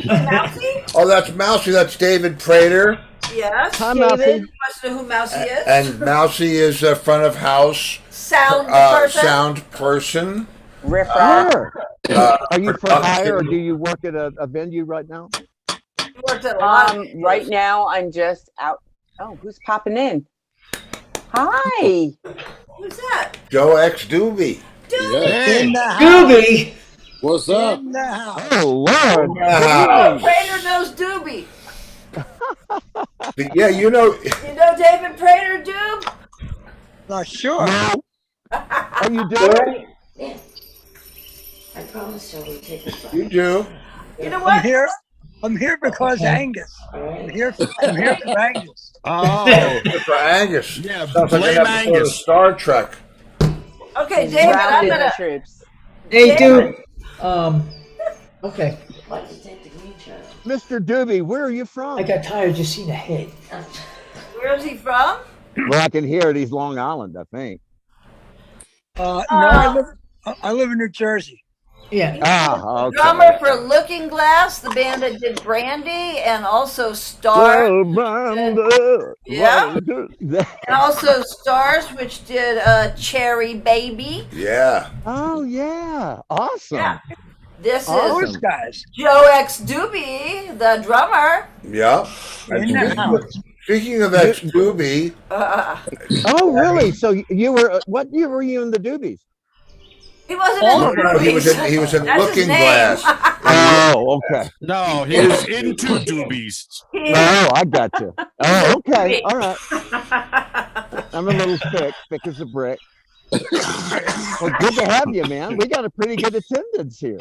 B: Mousy?
A: Oh, that's Mousy. That's David Prater.
B: Yes.
C: Hi,
B: David.
C: Mousy.
B: Wants to know who Mousy is?
A: And Mousy is a front of house
B: Sound person.
A: sound person.
G: Riff Raff.
C: Sure. Are you for
A: production.
C: hire or do you work at a venue right now?
B: He worked at a lot of
G: Right now I'm just out. Oh, who's popping in? Hi.
B: Who's that?
A: Joe X Doobie.
B: Dude.
F: Hey!
D: Doobie!
E: What's up?
C: Oh, Lord.
A: Wow.
B: Prater knows Doobie.
A: Yeah,
B: You know David Prater, Doob?
H: Not sure.
C: No. Oh, you do?
I: I promise you we'll take it back.
A: you do.
B: You know what?
H: I'm here because Angus. I'm here for Angus.
F: Oh,
A: For Angus.
F: yeah,
A: Sounds like
F: blame
A: an episode of
F: Angus.
A: Star Trek.
B: Okay, David, I'm
G: Grounded
B: gonna.
G: troops.
D: Hey,
B: David.
D: dude. Okay.
I: Why'd you take the green shirt?
C: Mr. Doobie, where are you from?
D: I got tired of just seeing the head.
B: Where is he from?
C: Well, I can hear it. He's Long Island, I think.
H: No, I live in New Jersey.
D: Yeah.
C: Ah, okay.
B: Drummer for Looking Glass, the band that did Brandy, and also Stars. Yeah. And also Stars, which did Cherry Baby.
A: Yeah.
C: Oh, yeah. Awesome.
B: Yeah. This
C: Awesome.
H: Those guys.
B: Joe X Doobie, the drummer.
A: Yep.
H: In the house.
A: Speaking of ex Doobie,
C: Oh, really? So you were, what year were you in the Doobies?
B: He wasn't
H: Oh,
B: in the
A: no, he
B: movies.
A: was in
B: That's his
A: Looking
B: name.
A: Glass.
C: Oh, okay.
F: No, he was into doobies.
C: Oh, I got you. Oh, okay. All right. I'm a little thick as a brick. Well, good to have you, man. We got a pretty good attendance here.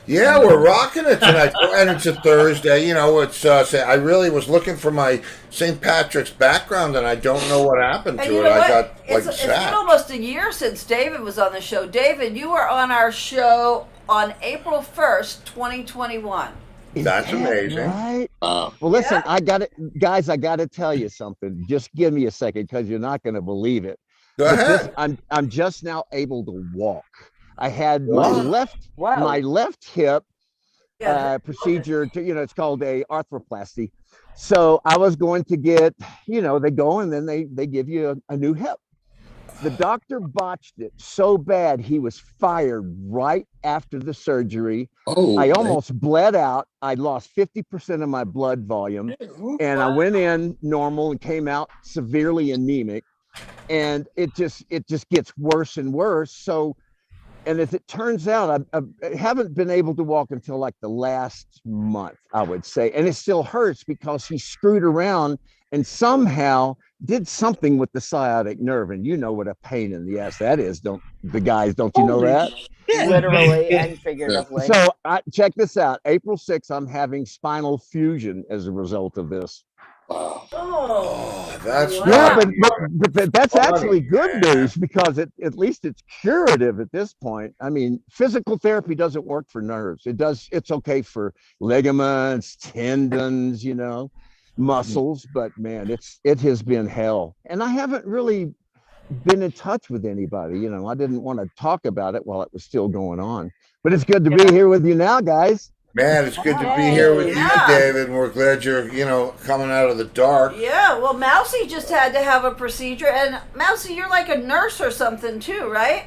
A: Yeah, we're rocking it tonight, and it's a Thursday. You know, it's. I really was looking for my St. Patrick's background, and I don't know what happened
B: And
A: to
B: you
A: it.
B: know
A: I
B: what?
A: got
B: It's been
A: sad.
B: almost a year since David was on the show. David, you were on our show on April 1st, 2021.
A: That's amazing.
C: Right?
E: Wow.
C: Well, listen,
B: Yeah.
C: I got it, guys. I got to tell you something. Just give me a second, because you're not going to believe it.
A: Go
C: But
A: ahead.
C: I'm just now able to walk. I had
A: Wow.
C: my left hip
B: Yeah.
C: procedure. It's called a arthroplasty. So I was going to get, they go and then they give you a new hip. The doctor botched it so bad he was fired right after the surgery.
E: Oh,
C: I almost bled out. I lost 50% of my blood volume, and I went in normal and came out severely anemic. And it just gets worse and worse. So, and as it turns out, I haven't been able to walk until like the last month, I would say. And it still hurts because he screwed around and somehow did something with the sciatic nerve. And you know what a pain in the ass that is, don't you know that?
G: Literally and figuratively.
C: So check this out. April 6th, I'm having spinal fusion as a result of this.
E: wow.
B: Oh,
A: That's
B: wow.
C: Yeah, but that's actually good news, because at least it's curative at this point. I mean, physical therapy doesn't work for nerves. It's okay for ligaments, tendons, muscles, but man, it has been hell. And I haven't really been in touch with anybody. I didn't want to talk about it while it was still going on. But it's good to be here with you now, guys.
A: Man, it's good to be here with
B: Yeah.
A: you, David. And we're glad you're, coming out of the dark.
B: Yeah, well, Mousy just had to have a procedure. And Mousy, you're like a nurse or something too, right?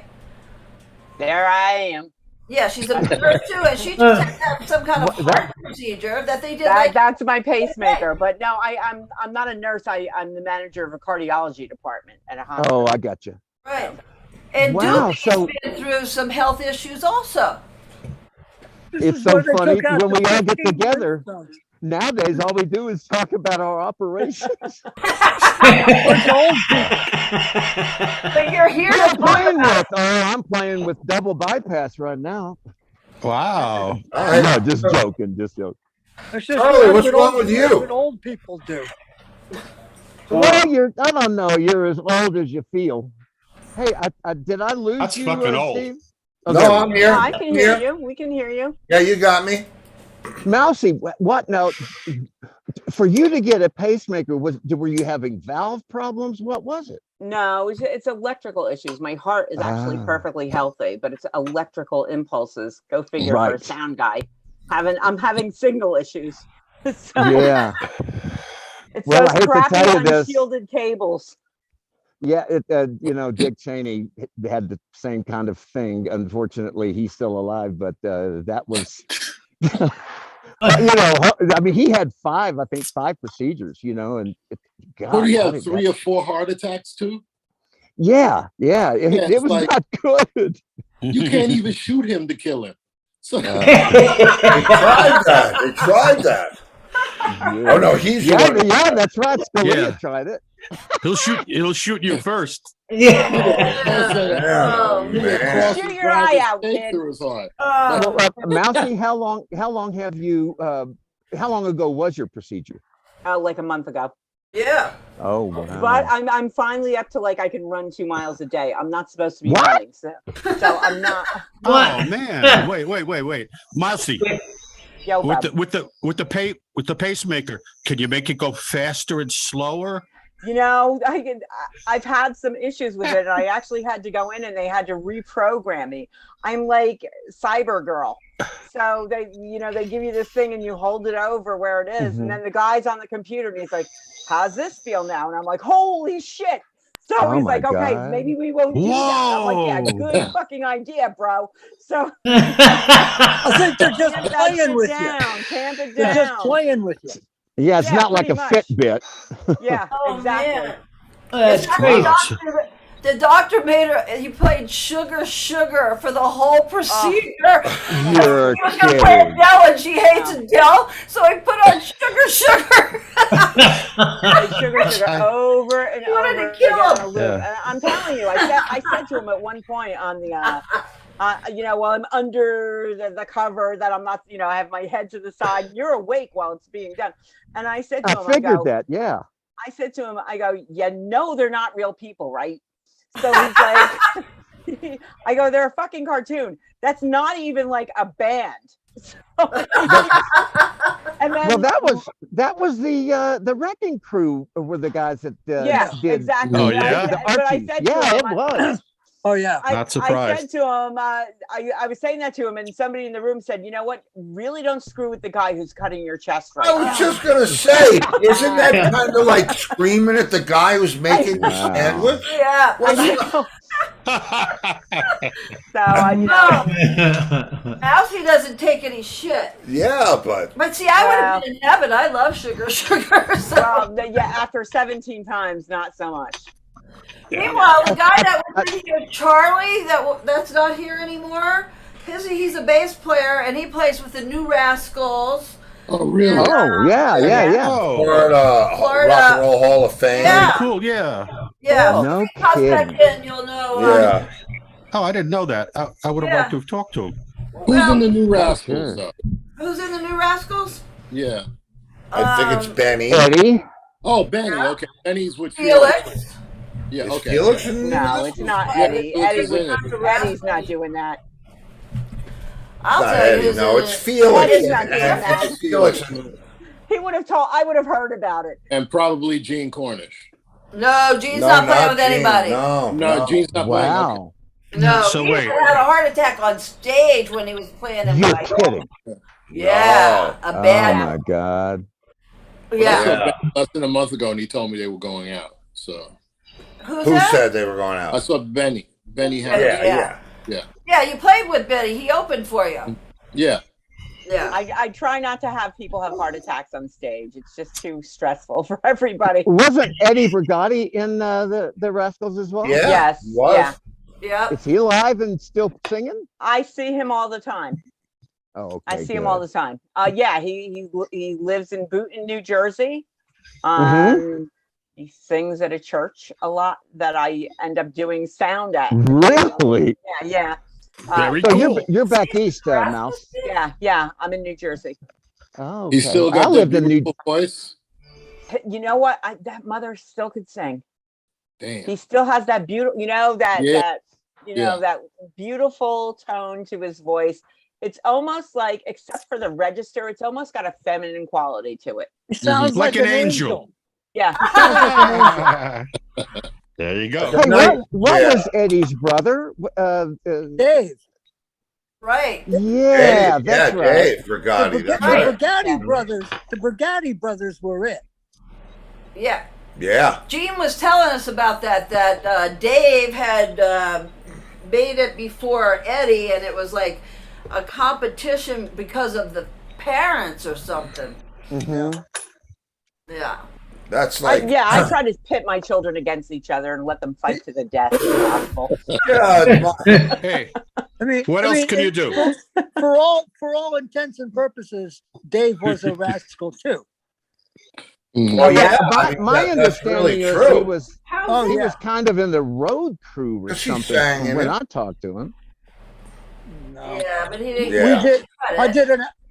G: There I am.
B: Yeah, she's a nurse too, and she just had to have some kind of heart procedure that they did.
G: That's my pacemaker. But no, I'm not a nurse. I'm the manager of a cardiology department at a hospital.
C: Oh, I got you.
B: Right. And
C: Wow,
B: Doobie's been through some health issues also.
C: It's so funny when we all get together. Nowadays, all we do is talk about our operations.
B: But you're here
C: Who am I
B: to talk
C: playing
B: about
C: with? Oh, I'm playing with double bypass right now.
F: Wow.
C: No, just joking.
H: It's just
A: Charlie, what's
H: what
A: wrong
H: old-
A: with you?
H: What old people do.
C: Well, I don't know. You're as old as you feel. Hey, did I lose
F: That's
C: you,
F: fucking old.
C: Steve?
A: No,
C: Okay.
A: I'm here.
G: No, I can hear you. We can hear you.
A: Yeah, you got me.
C: Mousy, what now? For you to get a pacemaker, were you having valve problems? What was it?
G: No, it's electrical issues. My heart is actually perfectly healthy, but it's electrical impulses. Go figure for a
C: Right.
G: sound guy. I'm having signal issues. So
C: Yeah.
G: it's
C: Well, I
G: those
C: hate to
G: crappy
C: tell you this.
G: unshielded cables.
C: Yeah, Dick Cheney had the same kind of thing. Unfortunately, he's still alive, but that was, I mean, he had five procedures, and God,
E: What do you
C: how
E: have?
C: did
E: 3
C: that-
E: or 4 heart attacks too?
C: Yeah, it
E: it's
C: was
E: like-
C: not good.
E: You can't even shoot him to kill him. So
A: They tried that. Oh no, he's the one.
C: Yeah, that's right. Scalia
F: Yeah.
C: tried it.
F: He'll shoot you first.
B: Oh,
A: Man.
G: Shoot your eye out,
E: Stake
G: kid.
E: through his heart.
C: Well, Mousy, how long have you? How long ago was your procedure?
G: Like a month ago.
B: Yeah.
C: Oh wow.
G: But I'm finally up to like I can run 2 miles a day. I'm not supposed to be
C: What?
G: running, so I'm not.
F: Oh man! Wait, Mousy.
G: Yo,
F: With
G: bub.
F: the pacemaker, can you make it go faster and slower?
G: You know, I've had some issues with it, and I actually had to go in and they had to reprogram me. I'm like Cyber Girl. So they give you this thing and you hold it over where it is, and then the guy's on the computer and he's like, "How's this feel now?" And I'm like, "Holy shit!" So
C: Oh
G: he's
C: my
G: like, "Okay,
C: God.
G: maybe we won't do that." I'm like, "Yeah,
F: Whoa.
G: good fucking idea, bro." So
H: I think they're just
G: tamp
H: playing with you.
G: Tamp it
H: They're just
G: down.
H: playing with you.
C: Yeah, it's
G: Yeah,
C: not like a
G: pretty much.
C: Fitbit.
G: Yeah,
B: Oh
G: exactly.
B: man.
D: That's
B: The
D: crazy.
B: doctor- The doctor made her. He played sugar for the whole procedure.
C: You're
B: He was gonna play
C: kidding.
B: Adele, and she hates Adele, so he put on sugar.
G: Like sugar over and
B: You wanted
G: over
B: to kill
G: again on
B: him.
G: a loop. And I'm telling you, I said to him at one point on the, while I'm under the cover that I'm not, I have my head to the side. You're awake while it's being done. And I said to
C: I
G: him,
C: figured that. Yeah.
G: I said to him, I go, they're not real people, right? So he's like, I go, they're a fucking cartoon. That's not even like a band. So, and then,
C: Well, that was the Wrecking Crew were the guys that
G: yeah,
C: did
G: exactly.
F: Oh,
G: But I
F: yeah?
G: said-
C: the
G: but I
C: Archies.
G: said to
C: Yeah,
G: him,
C: it was.
H: Oh yeah.
F: Not surprised.
G: I said to him, I was saying that to him, and somebody in the room said, "You know what? Really don't screw with the guy who's cutting your chest right
A: I was
G: now."
A: just gonna say, isn't that kind of like screaming at the guy who's making the
C: Wow.
A: sandwich?
B: Yeah.
G: So
B: No, Mousy doesn't take any shit.
A: Yeah, but
B: But see, I would have been in heaven. I love sugar. So.
G: after 17 times, not so much.
B: Meanwhile, the guy that was in here, Charlie, that's not here anymore. He's a bass player, and he plays with the New Rascals.
E: Oh, really?
C: Oh, yeah.
F: Oh,
B: Florida.
A: Rock and Roll Hall of Fame.
B: Yeah.
F: cool. Yeah.
B: Yeah.
C: No
B: Toss that
C: kidding.
B: in, you'll know.
A: Yeah.
F: Oh, I didn't know that. I would have
B: Yeah.
F: liked to have talked to him.
E: Who's in the New Rascals, though?
B: Who's in the New Rascals?
E: Yeah.
A: I think it's Benny.
C: Eddie.
E: Oh, Benny. Okay. Benny's with
B: Felix.
E: Yeah,
A: Is
E: okay.
A: Felix in the New
G: No,
A: Rascals?
G: it's not
E: Yeah,
G: Eddie.
E: Felix is in it.
G: Eddie's not doing that.
B: I'll
A: Not
B: tell you
A: Eddie,
B: who's
A: no,
B: in
A: it's
B: it.
A: Felix.
G: Eddie's not doing that.
A: It's Felix.
G: He would have told. I would have heard about it.
E: And probably Gene Cornish.
B: No, Gene's
A: No,
B: not playing with
A: Gene.
B: anybody.
E: No, Gene's not playing.
C: Wow.
B: No,
F: So
B: he
F: wait.
B: had a heart attack on stage when he was playing in
C: You're
B: my
C: kidding.
B: Yeah, a
C: Oh
B: bad.
C: my God.
B: Yeah.
E: I saw Benny less than a month ago, and he told me they were going out. So
B: Who's
A: Who
B: that?
A: said they were going
E: I
A: out?
E: saw Benny. Benny
A: Yeah,
E: Harris.
A: yeah.
B: Yeah, you played with Betty. He opened for you.
E: Yeah.
B: Yeah.
G: I try not to have people have heart attacks on stage. It's just too stressful for everybody.
C: Wasn't Eddie Brigatti in the Rascals as well?
A: Yeah.
G: Yes.
A: he was.
G: Yeah.
B: Yep.
C: Is he alive and still singing?
G: I see him all the time.
C: Oh, okay.
G: I see him
C: good.
G: all the time. Yeah, he lives in Boonton, New Jersey.
C: Mhm.
G: He sings at a church a lot that I end up doing sound at.
C: Really?
G: Yeah.
F: Very
C: So
F: cool.
C: you're back east, Mouse.
G: Yeah. I'm in New Jersey.
C: Oh,
E: He's
C: okay.
E: still
C: I
E: got that
C: lived in New.
E: beautiful voice.
G: You know what? That mother still could sing.
E: Damn.
G: He still has that beautiful,
E: Yeah.
G: that beautiful tone to his voice. It's almost like, except for the register, it's almost got a feminine quality to it.
H: He sounds
F: Like
H: like,
F: an angel.
G: Yeah.
F: There you go.
C: Hey, what
A: Yeah.
C: was Eddie's brother?
H: Dave.
B: Right.
C: Yeah,
A: Dave,
C: that's
A: yeah,
C: right.
A: Dave Brigatti. That's
H: The
A: right.
H: Brigatti brothers were it.
B: Yeah.
A: Yeah.
B: Gene was telling us about that Dave had made it before Eddie, and it was like a competition because of the parents or something.
C: Mm-hmm.
B: Yeah.
A: That's like.
G: I try to pit my children against each other and let them fight to the death if possible.
A: God,
F: Hey,
H: I mean,
F: what else can you do?
H: For all intents and purposes, Dave was a rascal too.
E: Mhm.
A: Oh, yeah. I mean,
C: My
A: that's
C: understanding
A: really
C: is
A: true.
C: he was kind of in the road crew or
A: Yes, he
C: something
A: sang
C: from
A: in
C: when
A: it.
C: I talked to him.
H: No.
B: Yeah, but he didn't.
A: Yeah.
H: We did.
B: cut
H: I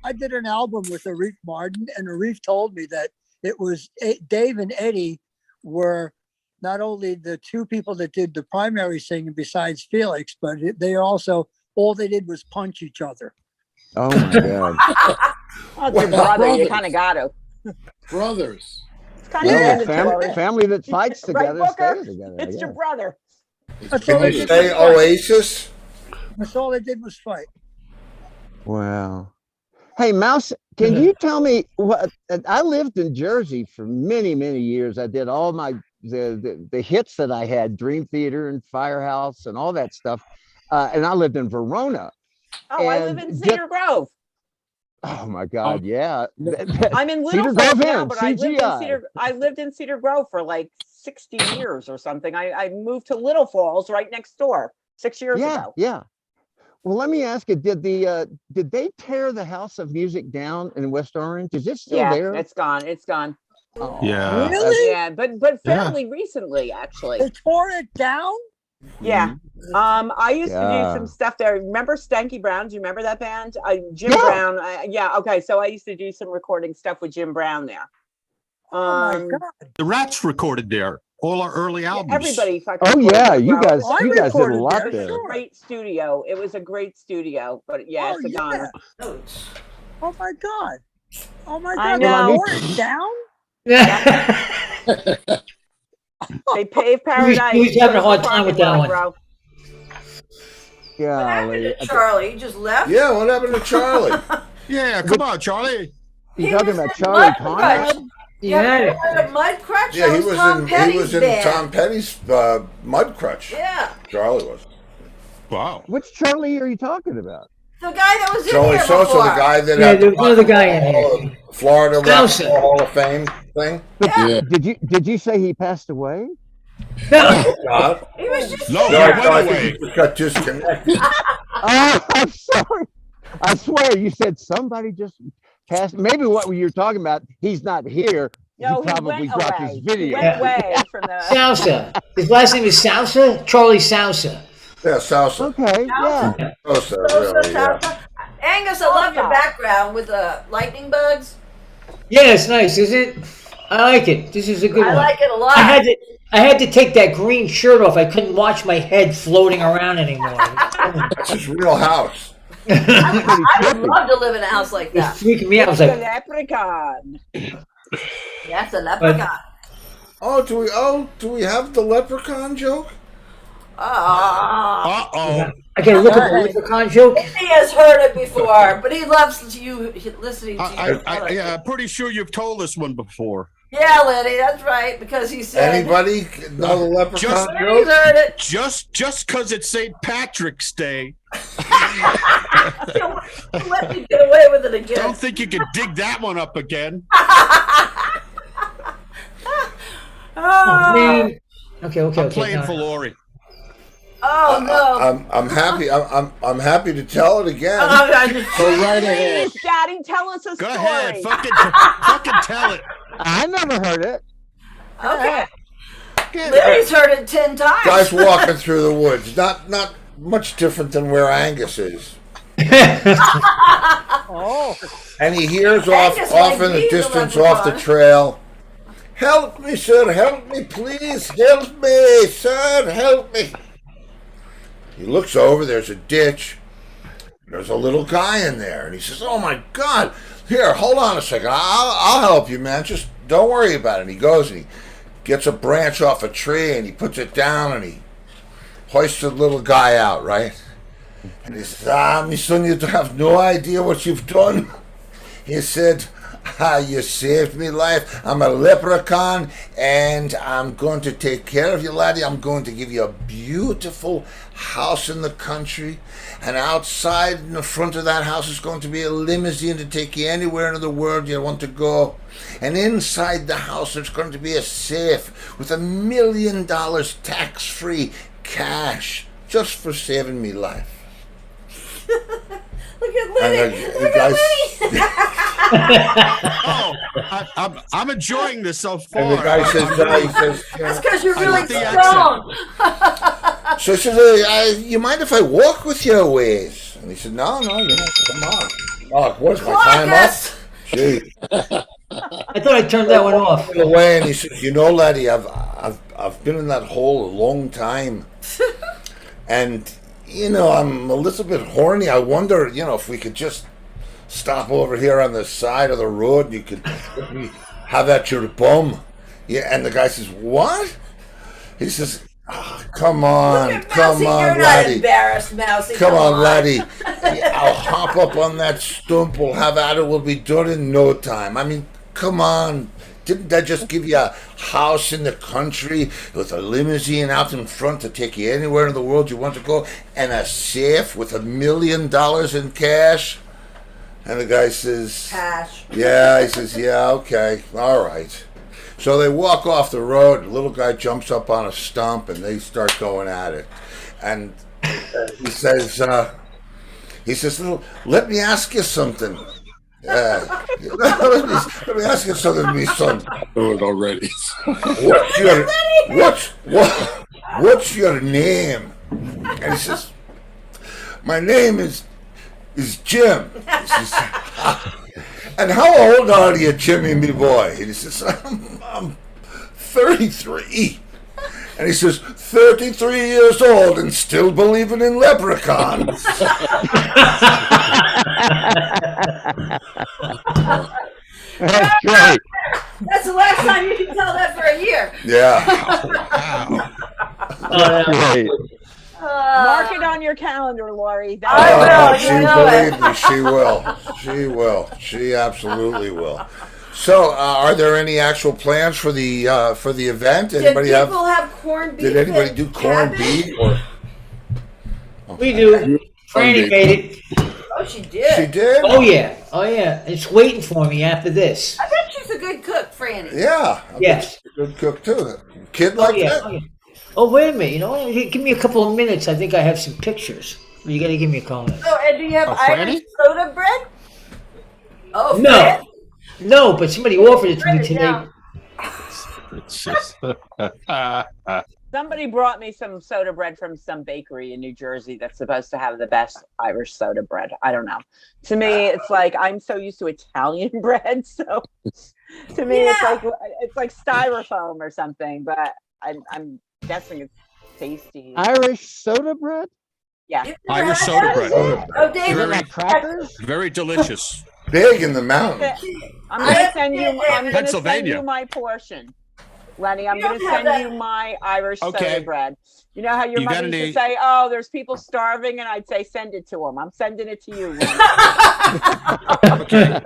B: it.
H: did an album with Arif Martin, and Arif told me that it was Dave and Eddie were not only the two people that did the primary singing besides Felix, but they also, all they did was punch each other.
C: Oh my God.
G: Well, it's your brother. You kind of got to.
E: Brothers.
G: It's kind of
C: Well,
G: mandatory.
C: family that fights
G: Right,
C: together
G: Booker?
C: stays together. I
G: It's your
C: guess.
G: brother.
H: That's all
A: Can
H: they
A: you
H: did
A: say
H: was fight.
A: Oasis?
H: That's all they did was fight.
C: Wow. Hey, Mouse, can you tell me what? I lived in Jersey for many, many years. I did all the hits that I had, Dream Theater and Firehouse and all that stuff. And I lived in Verona.
G: Oh, I live
C: And
G: in Cedar Grove.
C: Oh my God, yeah.
G: I'm in
C: Cedar
G: Little
C: Grove
G: Falls now,
C: Inn,
G: but I
C: CGI.
G: lived in Cedar Grove for like 60 years or something. I moved to Little Falls right next door 6 years ago.
C: Yeah. Well, let me ask you, did they tear the House of Music down in West Orange? Is it still
G: Yeah,
C: there?
G: it's gone. It's gone.
C: Oh,
F: Yeah.
H: Really?
G: Yeah, but fairly recently, actually.
H: They tore it down?
G: Yeah. I used to do
C: Yeah.
G: some stuff there. Remember Stanky Brown? Do you remember that band? Jim
C: Yeah.
G: Brown. Yeah. Okay. So I used to do some recording stuff with Jim Brown there.
H: Oh my God.
F: The Rats recorded there. All our early albums.
G: Everybody fucking.
C: Oh
G: recorded
C: yeah,
G: there,
C: you
G: bro.
C: guys,
H: I
C: you guys did a
H: recorded
C: lot
H: there,
G: It was a
C: there.
H: sure.
G: great studio. It was a great studio, but yeah,
H: Oh,
G: it's a
H: yeah.
G: goner.
H: Oh my God. Oh my
G: I
H: God.
G: know.
H: They tore it down?
G: They paved paradise.
D: He was having a hard
G: Put
D: time with
G: parking
D: that
G: lot,
D: one.
G: bro.
B: What happened
C: Golly.
B: to Charlie? He just left?
A: Yeah, what happened to Charlie?
F: Yeah, come on, Charlie.
C: You
B: He
C: talking
B: was
C: about
B: in
C: Charlie
B: Mud
C: Conrad?
B: Crutch.
D: Yeah.
B: Yeah, Mud Crutch?
A: Yeah,
B: That
A: he was
B: Tom
A: in
B: Petty's band.
A: Tom Petty's Mud Crutch.
B: Yeah.
A: Charlie was.
F: Wow.
C: Which Charlie are you talking about?
B: The guy that was in
A: Charlie
B: here
A: Sosa,
B: before.
A: the guy that
D: Yeah,
A: had
D: there was another guy in here.
A: Florida Rock and
D: Sosa.
A: Roll Hall of Fame thing.
E: Yeah.
C: Did you say he passed away?
A: God.
B: He was just
F: No,
A: No,
F: he
B: there.
A: I
F: went
A: think
F: away.
A: he just got disconnected.
C: Oh, I'm sorry. I swear you said somebody just passed. Maybe what you're talking about, he's not here.
G: No,
C: he
G: he
C: probably
G: went
C: dropped
G: away.
C: his
G: He
C: video.
G: went away from the.
D: Sousa. His last name is Sousa? Charlie Sousa.
A: Yeah, Sousa.
C: Okay, yeah.
A: Sosa,
B: Sosa,
A: really, yeah.
B: Sosa. Angus, I love your background with the lightning bugs.
D: Yeah, it's nice, is it? I like it. This is a good
B: I
D: one.
B: like it a lot.
D: I had to take that green shirt off. I couldn't watch my head floating around anymore.
A: That's his real house.
B: I would love to live in a house like that.
D: It's freaking me out. I was
G: The
D: like,
G: leprechaun.
B: That's a leprechaun.
A: Do we have the leprechaun joke?
F: Uh-oh.
D: I gotta look at the Leprechaun Joke.
B: He has heard it before, but he loves listening to you.
F: I'm pretty sure you've told us one before.
B: Yeah, Liddy, that's right, because he said
A: Anybody know the leprechaun
F: Just-
B: he's
A: joke?
B: heard it.
F: Just because it's St. Patrick's Day,
B: He'll let me get away with it again.
F: don't think you can dig that one up again.
D: Oh, man. Okay.
F: I'm playing
D: no.
F: for Lori.
B: Oh no!
A: I'm happy. I'm happy to tell it again.
E: Go right ahead.
G: Please, Daddy, tell us a
F: Go
G: story.
F: ahead, fucking tell it.
C: I never heard it.
B: Okay, Liddy's heard it 10 times.
A: Guys walking through the woods, not much different than where Angus is.
H: Oh,
A: And he hears
B: Angus
A: off
B: might
A: in the
B: be the
A: distance,
B: leprechaun.
A: off the trail. Help me, sir! Help me, please! Help me, sir! Help me! He looks over. There's a ditch. There's a little guy in there, and he says, "Oh my God! Here, hold on a second. I'll help you, man. Just don't worry about it." And he goes and he gets a branch off a tree and he puts it down and he hoists the little guy out, right? And he says, my son, you have no idea what you've done. He said, you saved me life. I'm a leprechaun and I'm going to take care of you, laddie. I'm going to give you a beautiful house in the country. And outside in the front of that house is going to be a limousine to take you anywhere in the world you want to go. And inside the house there's going to be a safe with $1 million tax-free cash just for saving me life.
B: Look at Liddy.
A: And,
B: Look at Liddy.
F: Oh, I'm enjoying this so far.
A: And the guy says,
B: That's because you're
F: I
B: really
F: love the
B: strong.
A: so he says, you mind if I walk with you a ways? And he said, no, come on. Oh, what's my
B: Clock
A: time
B: us.
A: up? Gee.
D: I thought I turned that one off.
A: Away, and he says, "You know, laddie, I've been in that hole a long time, and you know, I'm a little bit horny. I wonder, you know, if we could just stop over here on the side of the road. And you could let me have at your bum." Yeah, and the guy says, "What?" He says, "Come on,
B: Look at
A: come
B: Mousy,
A: on,
B: you're not
A: laddie.
B: embarrassed, Mousy.
A: Come on, laddie. I'll hop up on that stump. We'll have at it. We'll be done in no time. I mean, come on. Didn't I just give you a house in the country with a limousine out in front to take you anywhere in the world you want to go, and a safe with $1 million in cash?" And the guy says,
B: Cash.
A: "Yeah." He says, "Yeah, okay, all right." So they walk off the road. The little guy jumps up on a stump, and they start going at it. And he says, "Let me ask you something. Let me ask you something, me son.
E: Do it already.
A: What's your name?" And he says, "My name is Jim." He says, "And how old are you, Jimmy, me boy?" And he says, I'm 33. And he says, 33 years old and still believing in leprechauns.
C: That's great.
B: That's the last time you can tell that for a year.
A: Yeah.
C: Great.
G: Mark it on your calendar, Lori.
B: I will.
A: She
B: You know it.
A: believe me, she will. She will. She absolutely will. So, are there any actual plans for the event?
B: Did
A: Anybody
B: people have corned beef?
A: Did anybody
B: and
A: do corned
B: cabbage?
A: beef? Or
D: We do. Franny made it.
B: Oh, she did.
A: she did?
D: Oh yeah. Oh yeah. It's waiting for me after this.
B: I bet she's a good cook, Franny.
A: Yeah. I bet
D: Yes.
A: she's a good cook too. Kid
D: Oh
A: like
D: yeah.
A: that?
D: Oh, yeah. Oh wait a minute. You know what? Give me a couple of minutes. I think I have some pictures. You got to give me a call.
B: Oh, and do you have Irish
F: Franny?
B: soda bread? Oh,
D: No.
B: Fran?
D: No, but somebody offered it to me
B: Write it
D: today.
B: down.
F: It's just,
G: Somebody brought me some soda bread from some bakery in New Jersey that's supposed to have the best Irish soda bread. I don't know. To me, it's like I'm so used to Italian bread, so to me, it's like styrofoam or something. But I'm guessing it's tasty.
C: Irish soda bread?
G: Yeah.
B: You've never
F: Irish
B: had
F: soda
B: that?
F: bread.
B: Oh, David.
F: Very-
C: Like crackers?
F: very delicious.
A: Big in the mountains.
G: I'm gonna send you. I'm gonna send
F: Pennsylvania.
G: you my portion, Lenny. I'm
B: You
G: gonna
B: don't have
G: send
B: that.
G: you my Irish
F: Okay.
G: soda bread. You know how your
F: You
G: mother
F: got
G: used to
F: any-
G: say, "Oh, there's people starving," and I'd say, "Send it to them." I'm sending it to you, Lenny.
F: Okay.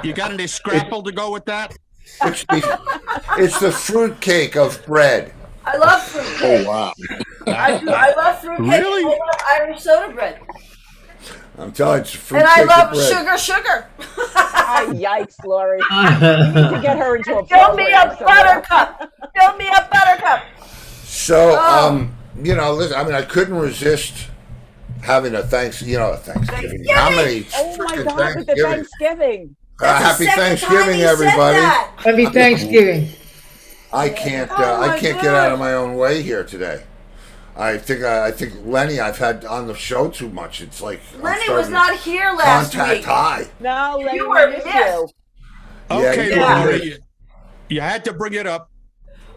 F: You got any scrapple to go with that?
A: It's the fruit cake of bread.
B: I love fruitcake.
E: Oh wow.
B: I love fruitcake.
F: Really?
B: I love Irish soda bread.
A: I'm telling you, it's fruit
B: And
A: cake
B: I
A: of
B: love
A: bread.
B: sugar.
G: Ah, yikes, Lori. You need to get her into a
B: Fill me
G: program
B: a
G: somewhere.
B: buttercup. Fill me a buttercup.
A: So,
B: Oh.
A: you know, listen, I mean, I couldn't resist having a Thanksgiving. How many
G: Oh my
A: freaking
G: God, with the Thanksgiving.
B: That's the
A: Happy
B: second time
A: Thanksgiving,
B: he said
A: everybody.
B: that.
D: Happy Thanksgiving.
A: I can't
B: Oh my
A: get
B: God.
A: out of my own way here today. I think Lenny, I've had on the show too much. It's like I'm
B: Lenny
A: starting
B: was
A: to
B: not here last
A: contact
B: week.
A: high.
G: No, Lenny,
B: You were
G: we missed
B: missed.
G: you.
F: Okay,
B: Yeah.
F: Lori, you had to bring it up.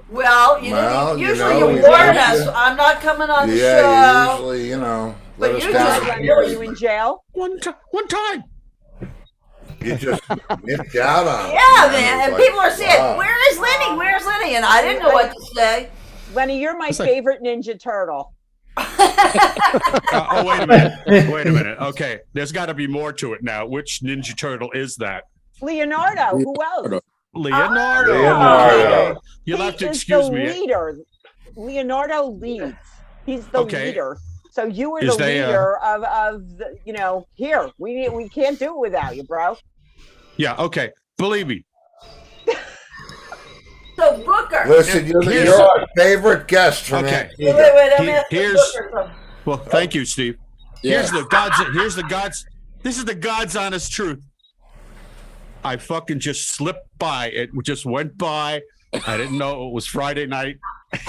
B: Well, you
A: Well, you
B: usually
A: know,
B: you
A: we
B: warn
A: usually-
B: us. I'm not coming on the
A: Yeah,
B: show.
A: usually, you know,
B: But
A: let us
B: you
A: down.
B: just-
G: Lenny, were you in jail?
F: One time.
A: You just nipped out on it.
B: Yeah,
A: It
B: man.
A: was
B: And
A: like,
B: people are saying,
A: wow.
B: "Where is Lenny? Where's Lenny?" And I didn't know what to say.
G: Lenny, you're my
F: It's like-
G: favorite Ninja Turtle.
F: Oh, wait a minute. Wait a minute. Okay, there's got to be more to it now. Which Ninja Turtle is that?
G: Leonardo, who else?
F: Leonardo.
A: Leonardo.
F: Okay. You'll have to
G: He is
F: excuse
G: the
F: me.
G: leader. Leonardo leads. He's the
F: Okay.
G: leader. So you were
F: Is
G: the
F: they,
G: leader of the, here. We can't do it without you, bro.
F: Yeah, okay. Believe me.
B: So Booker.
A: Listen,
F: Here's-
A: you're our favorite guest from
F: Okay.
B: Wait, I'm
F: He-
B: asking
F: here's-
B: Booker something.
F: Well, thank you, Steve.
E: Yeah.
F: Here's the God's. This is the God's honest truth. I fucking just slipped by. It just went by. I didn't know it was Friday night.
B: You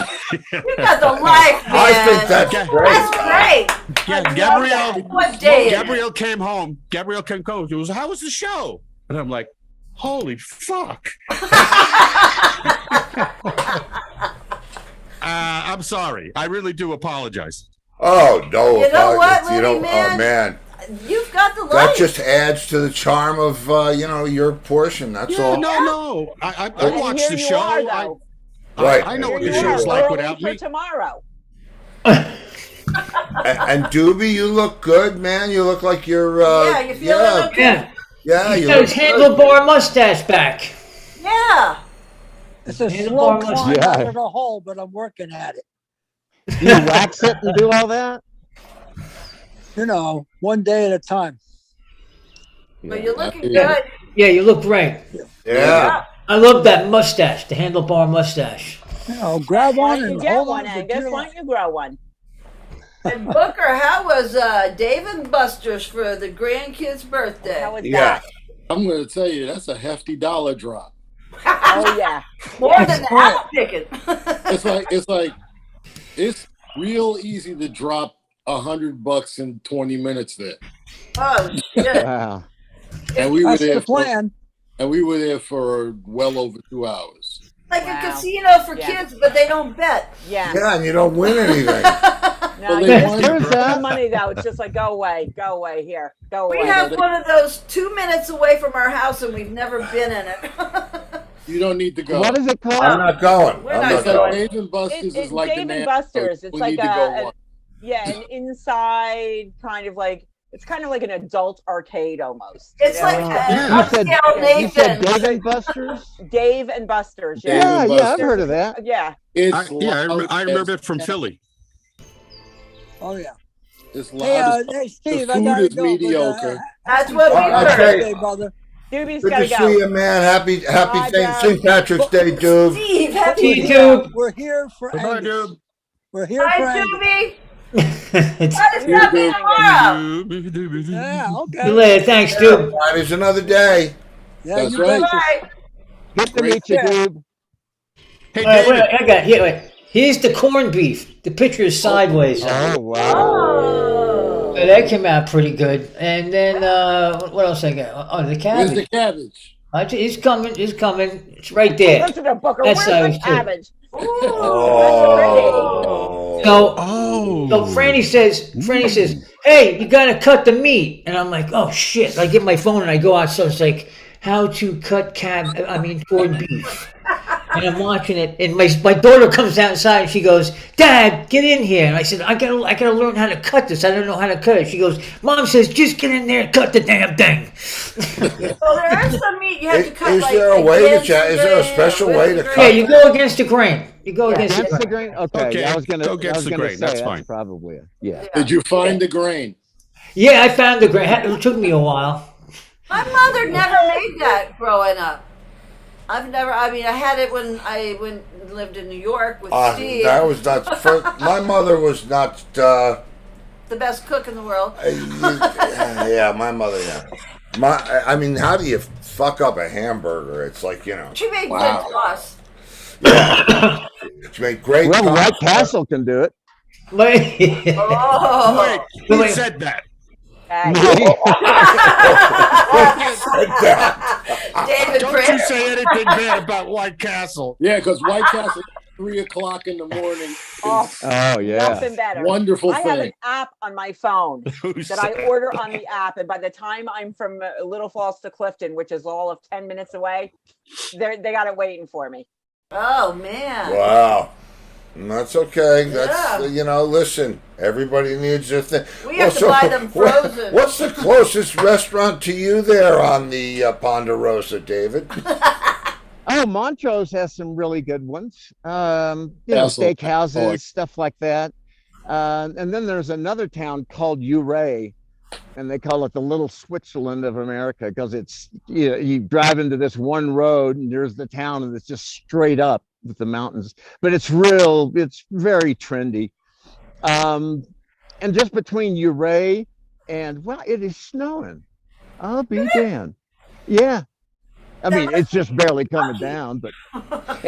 B: got the life, man.
A: I think that's
F: Yeah.
A: great.
B: That's great.
F: Yeah,
B: I love
F: Gabrielle.
B: that. What day is it?
F: Gabrielle came home. Gabrielle came home. It was, how was the show? And I'm like, Holy fuck. I'm sorry. I really do apologize.
A: Oh, no.
B: You know what,
A: you
B: Lenny,
A: know,
B: man?
A: oh, man.
B: You've got the light.
A: That just adds to the charm of, your portion. That's
F: Yeah,
A: all.
F: no. I
G: And
F: watched
G: here
F: the
G: you
F: show.
G: are, though.
A: Right.
F: I know
G: Here
F: what the
G: you
F: show's
G: are,
F: like
G: early
F: without
G: for
F: me.
G: tomorrow.
A: And Doobie, you look good, man. You look like you're.
B: Yeah, you feeling okay?
A: Yeah,
D: He's
A: you
D: got
A: look
D: his
A: good.
D: handlebar mustache back.
B: Yeah.
H: It's a
D: Handlebar
H: slow
D: mustache.
H: climb
C: Yeah.
H: out of the hole, but I'm working at it.
C: You wax it and do all that?
H: You know, one day at a time.
B: But you're looking
E: Yeah.
B: good.
D: Yeah, you look great.
A: Yeah.
D: I love that mustache, the handlebar mustache.
H: You know, grab
G: Why
H: one
G: don't you
H: and
G: get
H: hold
G: one,
H: on for
G: Angus?
H: dear
G: Why
H: life.
G: don't you grow one?
B: And Booker, how was Dave and Buster's for the grandkid's birthday?
G: How was
A: Yeah.
G: that?
E: I'm going to tell you, that's a hefty dollar drop.
G: Oh, yeah.
B: More than the out ticket.
E: It's real easy to drop $100 in 20 minutes there.
B: Oh, shit.
C: Wow.
E: And we were
H: That's
E: there
H: the plan.
E: for well over 2 hours.
B: Like
G: Wow.
B: a casino for
G: Yeah.
B: kids, but they don't bet.
G: Yeah.
A: Yeah, and you don't win anything.
G: No,
E: Well,
G: you
E: they
G: just
E: won.
G: give
C: There's
G: them the
C: that.
G: money, though. It's just like, go away, here, go away.
B: We have one of those 2 minutes away from our house, and we've never been in it.
E: You don't need to go.
C: What is it
A: I'm
C: called?
A: not going.
B: We're
A: I'm
B: not
A: not
E: It's like
A: going.
E: Dave and Buster's is like
G: Dave
E: the
G: and
E: man.
G: Buster's. It's
E: We
G: like
E: need to go one.
G: an inside kind of like, it's kind of like an adult arcade almost.
B: It's
G: you know?
B: like
C: Yeah.
B: upscale
C: You said
B: Nathan.
C: Dave and Buster's?
G: Dave and Buster's.
E: Dave
G: Yeah.
E: and
C: Yeah, I've
E: Buster's.
C: heard of that.
G: Yeah.
E: It's
F: I remember it from Philly.
H: Oh, yeah.
E: It's
H: Hey,
E: loud.
H: hey, Steve,
E: the
H: I
E: food
H: gotta
E: is
H: go.
E: mediocre.
B: That's what we
A: I'll
B: heard.
A: tell you.
H: Hey, brother.
G: Doobie's
A: Good
G: gotta
A: to
G: go.
A: see you, man. Happy
G: Bye, Dad.
A: St. Patrick's Day, dude.
B: Steve,
H: We're
B: happy
D: You
H: here-
D: too.
H: We're here for
F: Bye,
H: Angus.
F: dude.
H: We're here for
B: Hi,
H: Angus.
B: Doobie.
D: It's
B: Let us stop in tomorrow.
H: Yeah, okay.
D: later. Thanks, dude.
A: Friday's another day.
H: Yeah,
E: That's
H: you
E: right.
H: betcha.
B: Bye.
C: Good to
E: Great.
C: meet you,
H: Yeah.
C: dude.
F: Hey,
D: Wait,
F: David.
D: I got here. Wait. Here's the corned beef. The picture is sideways.
C: Oh, wow.
B: Oh.
D: So that came out pretty good. And then what else I got? Oh, the
E: Where's
D: cabbage.
E: the cabbage?
D: It's coming. It's coming. It's right there.
G: Listen to Booker.
D: That's
G: Where's
D: size
G: the
D: two.
G: cabbage?
A: Oh.
D: So,
F: Oh.
D: so Franny says, "Hey, you gotta cut the meat." And I'm like, "Oh shit!" I get my phone and I go out. So it's like, how to cut corned beef. And I'm watching it, and my daughter comes outside and she goes, "Dad, get in here." And I said, I gotta learn how to cut this. I don't know how to cut it. She goes, "Mom says just get in there and cut the damn thing."
B: Well, there is some meat you have to cut.
A: Is
B: like,
A: there a way to
B: against
A: is there a
B: the
A: special
B: grain,
A: way to
B: with the
A: cut?
D: Yeah,
B: grain.
D: you go against the grain. You go against the
C: Against the
D: grain.
C: grain? Okay.
F: Okay,
C: Yeah, I was gonna
F: go against the
C: say,
F: grain, that's
C: that's
F: fine.
C: probably yeah.
E: Did you find the grain?
D: Yeah, I found the grain. It took me a while.
B: My mother never made that growing up. I had it when I lived in New York with Steve,
A: That was not. My mother was not.
B: the best cook in the world.
A: Yeah, my mother. Yeah. I mean, how do you fuck up a hamburger? It's like,
B: She made
E: Wow.
B: good sauce.
A: Yeah. She made great.
C: Well,
A: pasta.
C: White Castle can do it.
B: Oh.
F: Wait, who
D: Wait.
F: said that?
G: Hey,
B: David
F: Don't
B: Prince.
F: you say anything bad about White Castle.
E: Yeah, because White Castle at 3 o'clock in the morning is
G: oh,
C: Oh, yeah.
G: nothing better.
E: wonderful
G: I have an
E: thing.
G: app on my phone
F: Who
G: that
F: said
G: I order on the app, and by the time I'm from Little Falls to Clifton, which is all of 10 minutes away, they got it waiting for me.
B: Oh man.
A: Wow. And that's okay. That's
B: Yeah.
A: listen. Everybody needs their thing.
B: We have to buy them frozen.
A: What's the closest restaurant to you there on the Ponderosa, David?
C: Oh, Montrose has some really good ones.
E: Castle.
C: Steakhouses,
E: Oh,
C: stuff like that. And then there's another town called Ouray, and they call it the Little Switzerland of America because it's you drive into this one road and there's the town and it's just straight up with the mountains. But it's very trendy. And just between Ouray and it is snowing. I'll be damned. Yeah. I mean, it's just barely coming down, but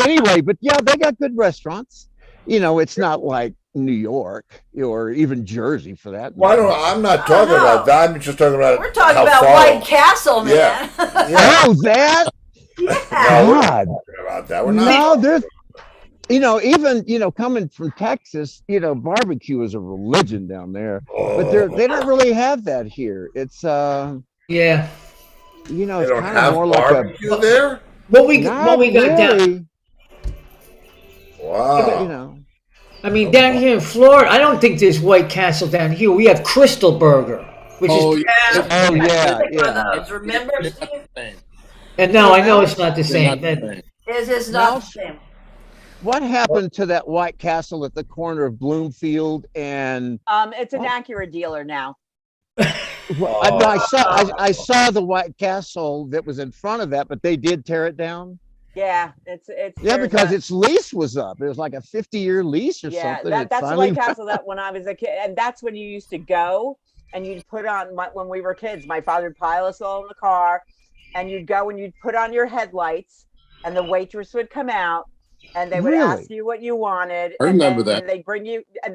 C: anyway, yeah, they got good restaurants. It's not like New York or even Jersey for that
A: Well,
C: matter.
A: I'm not talking about that. I'm just talking about.
B: We're talking
A: how
B: about
A: far-
B: White Castle, man.
A: Yeah.
C: Oh, that?
B: Yeah.
A: No, we're not
C: God.
A: talking about that. We're not.
C: No, there's, even coming from Texas, barbecue is a religion down there, but they don't really have that here. It's
D: Yeah.
C: it's
A: They don't
C: kind of
A: have
C: more like
A: barbecue there.
D: What we
C: not
D: got down.
C: really,
A: Wow.
D: I mean, down here in Florida, I don't think there's White Castle down here. We have Crystal Burger, which
E: Oh,
D: is.
E: yeah.
C: Oh yeah,
B: One
C: yeah.
B: of those. Remember,
E: It's not
B: Steve?
E: the same.
D: And no, I know it's not the
E: They're
D: same.
E: not the same.
B: It is not the
C: Mouse?
B: same.
C: What happened to that White Castle at the corner of Bloomfield and
G: It's an Acura dealer now.
C: well, I saw the White Castle that was in front of that, but they did tear it down.
G: Yeah, it's
C: Yeah,
G: there's
C: because
G: a-
C: its lease was up. It was like a 50-year lease or
G: yeah,
C: something.
G: that's the
C: finally-
G: White Castle that when I was a kid, and that's when you used to go and you'd put on when we were kids. My father would pile us all in the car, and you'd go and you'd put on your headlights, and the waitress would come out, and they would
C: Really?
G: ask you what you wanted.
E: I remember
G: and then
E: that.
G: They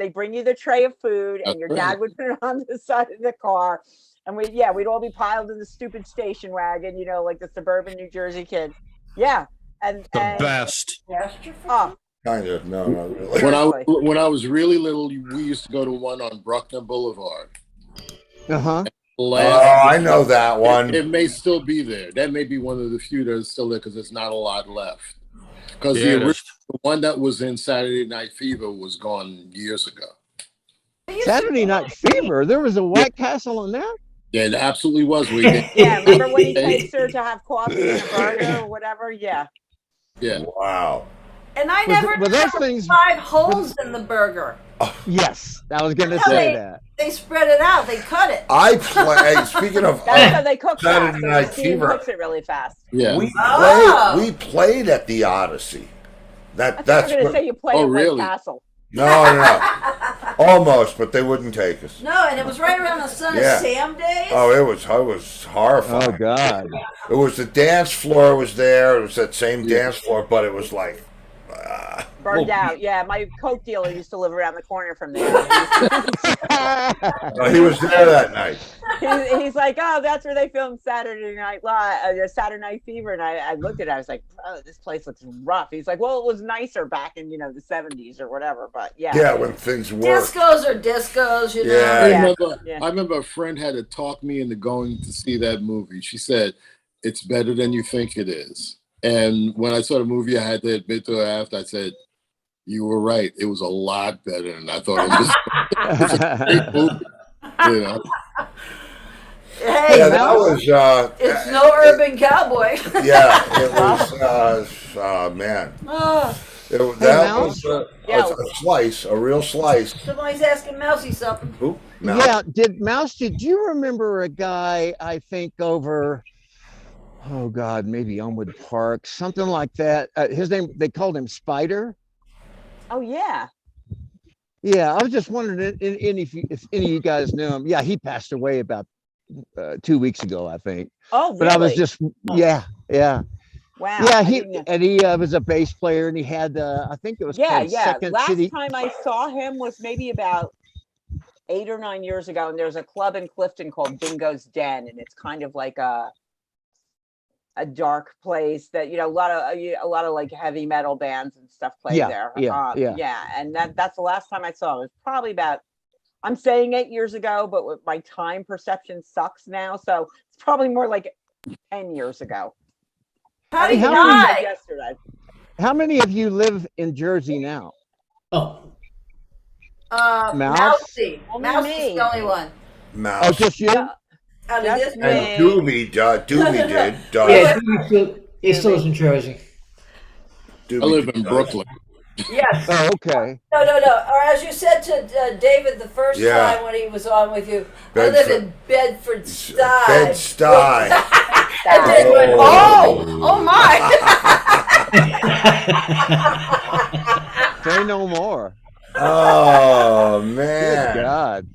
G: bring you the tray of food, and
E: That's
G: your
E: right.
G: dad would put it on the side of the car, and we'd all be piled in the stupid station wagon, like the suburban New Jersey kids. Yeah, and
F: The
G: and,
F: best.
B: Pasture for
G: Oh,
A: Kind of. No, not really.
E: When I was really little, we used to go to one on Bruckner Boulevard.
C: Uh-huh.
A: Oh, I know that one.
E: It may still be there. That may be one of the few that is still there because there's not a lot left. Because
F: Yeah, it
E: the
F: is.
E: one that was in Saturday Night Fever was gone years ago.
C: Saturday Night Fever. There was a White Castle in there.
E: Yeah, it absolutely was. We did.
G: yeah. Remember when he takes her to have coffee and a burger or whatever? Yeah.
E: Yeah.
A: Wow.
B: And I
C: Was
B: never
C: it- were
B: knew
C: those
B: there
C: things-
B: were 5 holes in the burger.
C: Yes, I was going to
B: Yeah,
C: say that.
B: They spread it out. They cut it.
A: I play. Speaking of
G: That's how they cook
A: Saturday
G: fast.
A: Night
G: Steve
A: Fever.
G: cooks it really fast.
E: Yeah.
A: we played at the Odyssey.
G: I thought
A: That's
G: you were going to
A: what-
G: say you play
E: Oh,
G: at White
E: really?
G: Castle.
A: no, almost, but they wouldn't take us.
B: No, and it was right around the Son
A: Yeah.
B: of Sam days.
A: Oh, I was horrified.
C: Oh God.
A: It was the dance floor was there. It was that same dance floor, but it was like
G: Burned out. Yeah, my Coke dealer used to live around the corner from there.
A: No, he was there that night.
G: He's like, oh, that's where they filmed Saturday Night Live, Saturday Night Fever. And I looked at it, I was like, oh, this place looks rough. He's like, well, it was nicer back in, the 70s or whatever. But yeah.
A: Yeah, when things worked.
B: Discos are discos, you know.
A: Yeah.
G: Yeah.
E: I remember a friend had to talk me into going to see that movie. She said, it's better than you think it is. And when I saw the movie, I had to admit to her after, I said, you were right. It was a lot better than I thought it was. It was a great movie, you know.
B: Hey,
A: Yeah, that was.
B: it's no urban cowboy.
A: Yeah, it was. Man,
B: Oh,
A: that was
G: Yeah.
A: a slice, a real slice.
B: somebody's asking Mousy something.
A: Oop, no.
C: Yeah, did you remember a guy, I think over, oh God, maybe Elmwood Park, something like that. His name, they called him Spider.
G: Oh, yeah.
C: Yeah, I was just wondering if any of you guys knew him. Yeah, he passed away about 2 weeks ago, I think.
G: Oh, really?
C: But I was just, yeah.
G: Wow.
C: Yeah,
G: I
C: he
G: didn't know.
C: was a bass player, and he had, I think it was
G: Yeah,
C: called
G: yeah.
C: Second
G: Last
C: City.
G: time I saw him was maybe about 8 or 9 years ago, and there's a club in Clifton called Dingo's Den, and it's kind of like a dark place that a lot of like heavy metal bands and stuff play
C: Yeah,
G: there.
C: yeah.
G: And that's the last time I saw him. It was probably about, I'm saying 8 years ago, but my time perception sucks now, so it's probably more like 10 years ago.
B: How do you
C: How
G: Like
B: die?
G: yesterday.
C: How many of you live in Jersey now?
D: Oh,
C: Mouse?
B: Mousy.
G: Only
B: Mouse
G: me.
B: is the only one.
A: Mouse.
C: Oh, just you?
G: Yeah.
B: Out of
G: Just
B: this
G: me.
B: group.
A: And Doobie did.
D: yeah, he still lives in Jersey.
E: I live in Brooklyn.
B: Yes.
C: Oh, okay.
B: No. Or as you said to David the first
A: Yeah.
B: time when he was on with you, I
A: Bedford.
B: live in Bedford-Stuy.
A: Bed-Stuy.
B: And Dave went, oh my.
C: Say no more.
A: Oh
C: Good
A: man.
C: God.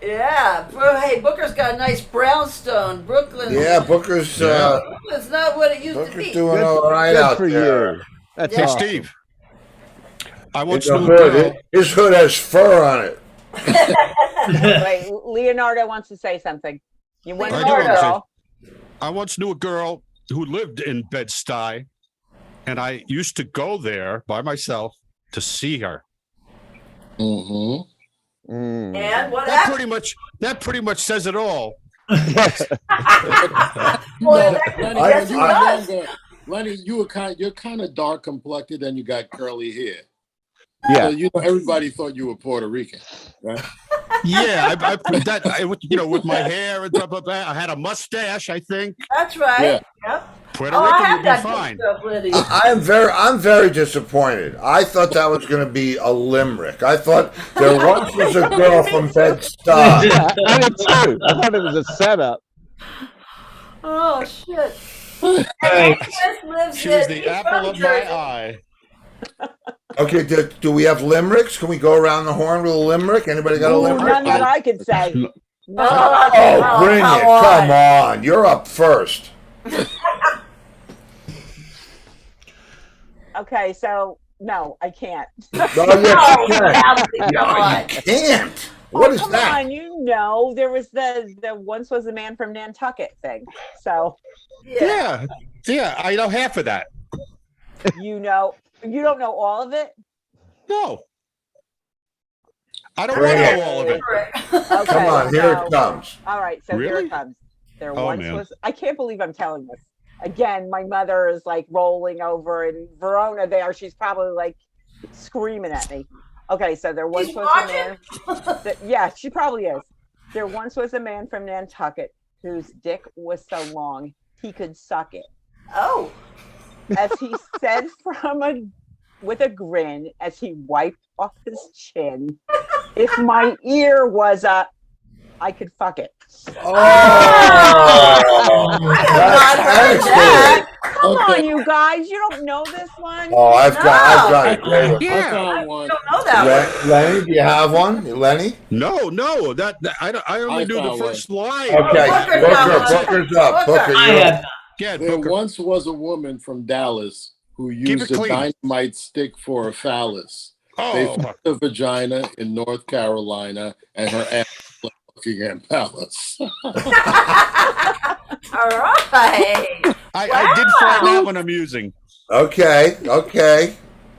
B: Yeah. Hey, Booker's got a nice brownstone. Brooklyn.
A: Yeah, Booker's
B: Brooklyn's not what it used to
A: Booker's
B: be.
A: doing all right
C: Good
A: out
C: for
A: there.
C: you. That's
B: Yeah.
F: Hey,
C: awesome.
F: Steve. I
A: In
F: once
A: the
F: knew a girl.
A: hood, his hood has fur on it.
G: Wait, Leonardo wants to say something. You went
F: I
G: to
F: do
G: a
F: want to say-
G: girl.
F: I once knew a girl. who lived in Bed-Stuy, and I used to go there by myself to see her.
E: Mm-hmm.
B: And what
E: That
B: happened?
F: Pretty much says it all.
E: Lenny, you're kind of dark complected and you got curly hair.
C: Yeah.
E: So, everybody thought you were Puerto Rican, right?
F: Yeah, with my hair and blah, blah, blah. I had a mustache, I think.
B: That's right.
E: Yeah.
B: Yep.
F: Puerto
B: I
F: Rican
B: have
F: would be
B: that
F: fine.
B: picture of Liddy.
A: I'm very disappointed. I thought that was going to be a limerick. I thought there once was a girl from Bed-Stuy.
C: Yeah, I did too. I thought it was a setup.
B: Oh shit!
D: right.
F: She was the apple of my eye.
A: Okay, do we have limericks? Can we go around the horn with a limerick? Anybody got a
G: Ooh,
A: limerick?
G: none that I could say. No.
A: Oh, bring it! Come on, you're up first.
G: Okay, so no, I can't.
A: No, yes, you can.
B: God.
A: You can't. What is
G: Come
A: that?
G: on, there was the once was a man from Nantucket thing. So
F: Yeah, I know half of that.
G: you don't know all of it.
F: No. I don't
A: Bring
F: want to
A: it.
F: know all of it.
G: Okay,
A: Come on, here it comes.
G: All right, so here
F: Really?
G: it comes. There
F: Oh,
G: once
F: man.
G: was. I can't believe I'm telling this. Again, my mother is like rolling over in Verona there. She's probably like screaming at me. Okay, so there once
B: She's
G: was a man. Yeah, she probably is. There once was a man from Nantucket whose dick was so long he could suck it.
B: Oh,
G: As he said with a grin as he wiped off his chin, if my ear was up, I could fuck it.
A: Oh,
B: I have not heard that.
G: Come on, you guys. You don't know this one?
A: Oh, I've got it. Great one.
E: I found
B: I
E: one.
B: don't know that one.
A: Lenny, do you have one? Lenny?
F: No, that I only
E: I
F: knew the
E: found
F: first line.
A: Okay,
B: Booker got one.
A: Booker's up.
B: Booker.
A: Booker,
D: I
A: you're up.
D: have.
F: Yeah,
E: There
F: Booker.
E: once was a woman from Dallas who
F: Keep
E: used
F: it
E: a
F: clean.
E: dynamite stick for a phallus. They
F: Oh,
E: found a vagina in North Carolina and her ass was looking at palace.
B: All right.
F: I did find that one amusing.
A: Okay.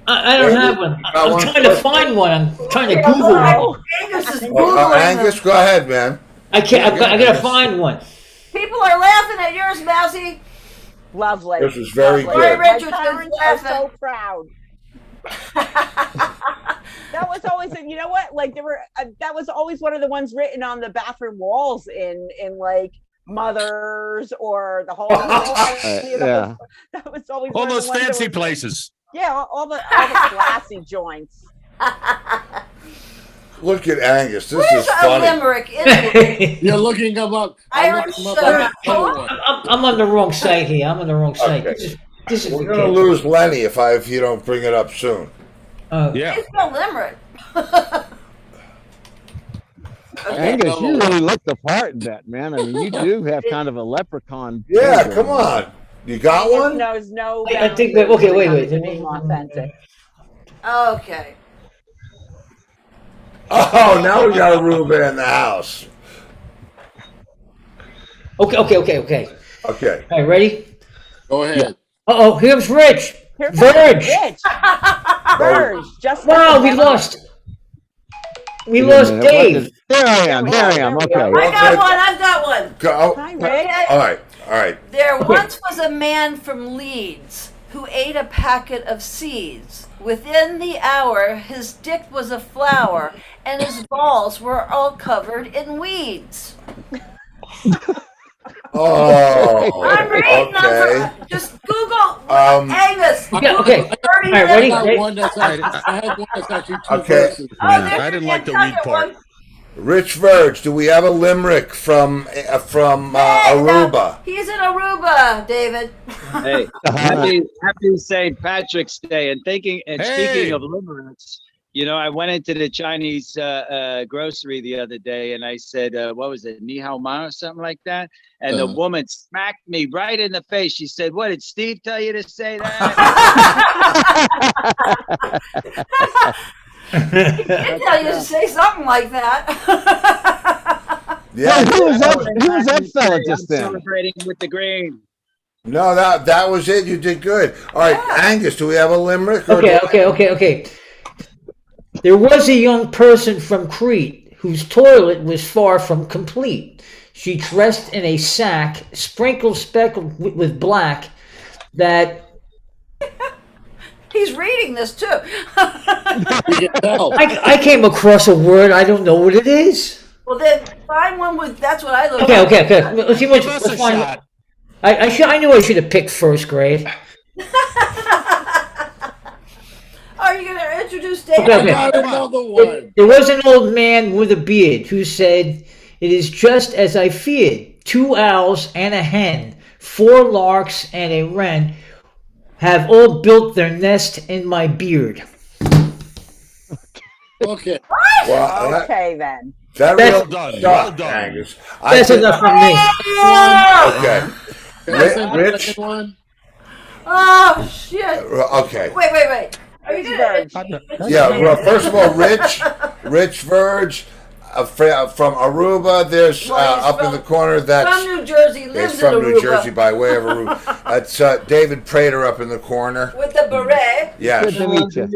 D: I don't have one.
A: got
D: I'm
A: one?
D: trying to find one. I'm trying to Google one.
B: Angus is Googling
A: Angus,
B: them.
A: go ahead, man.
D: I can't. I gotta find one.
B: People are laughing at yours, Mousy.
G: Lovely.
A: This is very
G: Lovely.
A: good.
G: My
B: Richardson's
G: parents are so
B: laughing.
G: proud. That was always, you know what? Like that was always one of the ones written on the bathroom walls in like Mothers or the whole.
C: Yeah.
G: That was always
F: All
G: one of
F: those
G: the ones that
F: fancy
G: was-
F: places.
G: Yeah, all the classy joints.
A: Look at Angus. This
B: Where's
A: is
B: a
A: funny.
B: limerick? Isn't
E: You're looking him up. I'm
B: Irish
E: looking him up.
B: soda.
D: I'm on the wrong site here. I'm on the wrong site.
A: Okay.
D: This is
A: We're gonna lose Lenny if you don't bring it up soon.
F: Yeah.
B: It's no limerick.
C: Angus, you really look the part in that, man. I mean, you do have kind of a leprechaun.
A: Yeah,
C: thing
A: come
C: going
A: on. You got
G: Angus
A: one?
G: knows no.
D: I think that- okay, wait.
G: boundaries
D: Let
G: on
D: me-
G: being authentic.
B: Okay.
A: Oh, now we got a Reuben in the house.
D: Okay.
A: Okay.
D: All right, ready?
E: Go ahead.
D: Oh, here's Rich.
G: Here comes
D: Verge.
G: Rich. Verge. Just
D: Wow, we lost. We lost Dave.
C: There I am. Okay.
B: I've got one.
A: Go.
G: Hi, Rich.
A: All right.
B: There once was a man from Leeds who ate a packet of seeds. Within the hour, his dick was a flower, and his balls were all covered in weeds.
A: Oh,
B: I'm reading
A: okay.
B: them. Just Google
A: Yeah,
B: Angus. Google
D: okay.
B: 30
D: All right, ready?
E: I
B: minutes.
E: had one that's actually two
A: Okay.
E: verses.
B: Oh, there's
F: I didn't like the
B: Nantucket
F: weed part.
B: one.
A: Rich Verge, do we have a limerick from
B: Hey,
A: Aruba?
B: He's in Aruba, David.
J: Hey, happy St. Patrick's Day. And speaking
F: Hey.
J: of limericks, I went into the Chinese grocery the other day and I said, what was it, Ni Hao Ma or something like that? And the woman smacked me right in the face. She said, what, did Steve tell you to say that?
B: He did tell you to say something like that.
A: Yeah.
C: Who was that fella just
J: I'm
C: then?
J: celebrating with the green.
A: No, that was it. You did good. All right, Angus, do we have a limerick?
D: Okay. There was a young person from Crete whose toilet was far from complete. She dressed in a sack, sprinkled speckled with black, that...
B: He's reading this too.
D: I came across a word, I don't know what it is.
B: Well, then find one with. That's what I look.
D: Okay. Let's see what. Let's find. I knew I should have picked first grade.
B: Are you going to introduce David?
E: Another one.
D: There was an old man with a beard who said, "It is just as I feared. 2 owls and a hen, 4 larks and a wren have all built their nest in my beard."
E: Okay.
A: Well,
G: Okay, then.
A: well
F: done.
A: Well done, Angus.
D: That's enough from me.
A: Okay.
E: Can I send the
A: Rich?
E: second one?
B: Oh shit!
A: Okay.
B: Wait. Are you gonna?
A: Yeah. Well, first of all, Rich Verge from Aruba. There's up in the corner. That's
B: from New Jersey. Lives
A: it's from
B: in
A: New
B: Aruba.
A: Jersey by way of Aruba. That's David Prater up in the corner.
B: With the beret.
A: Yes.
C: Good to meet you.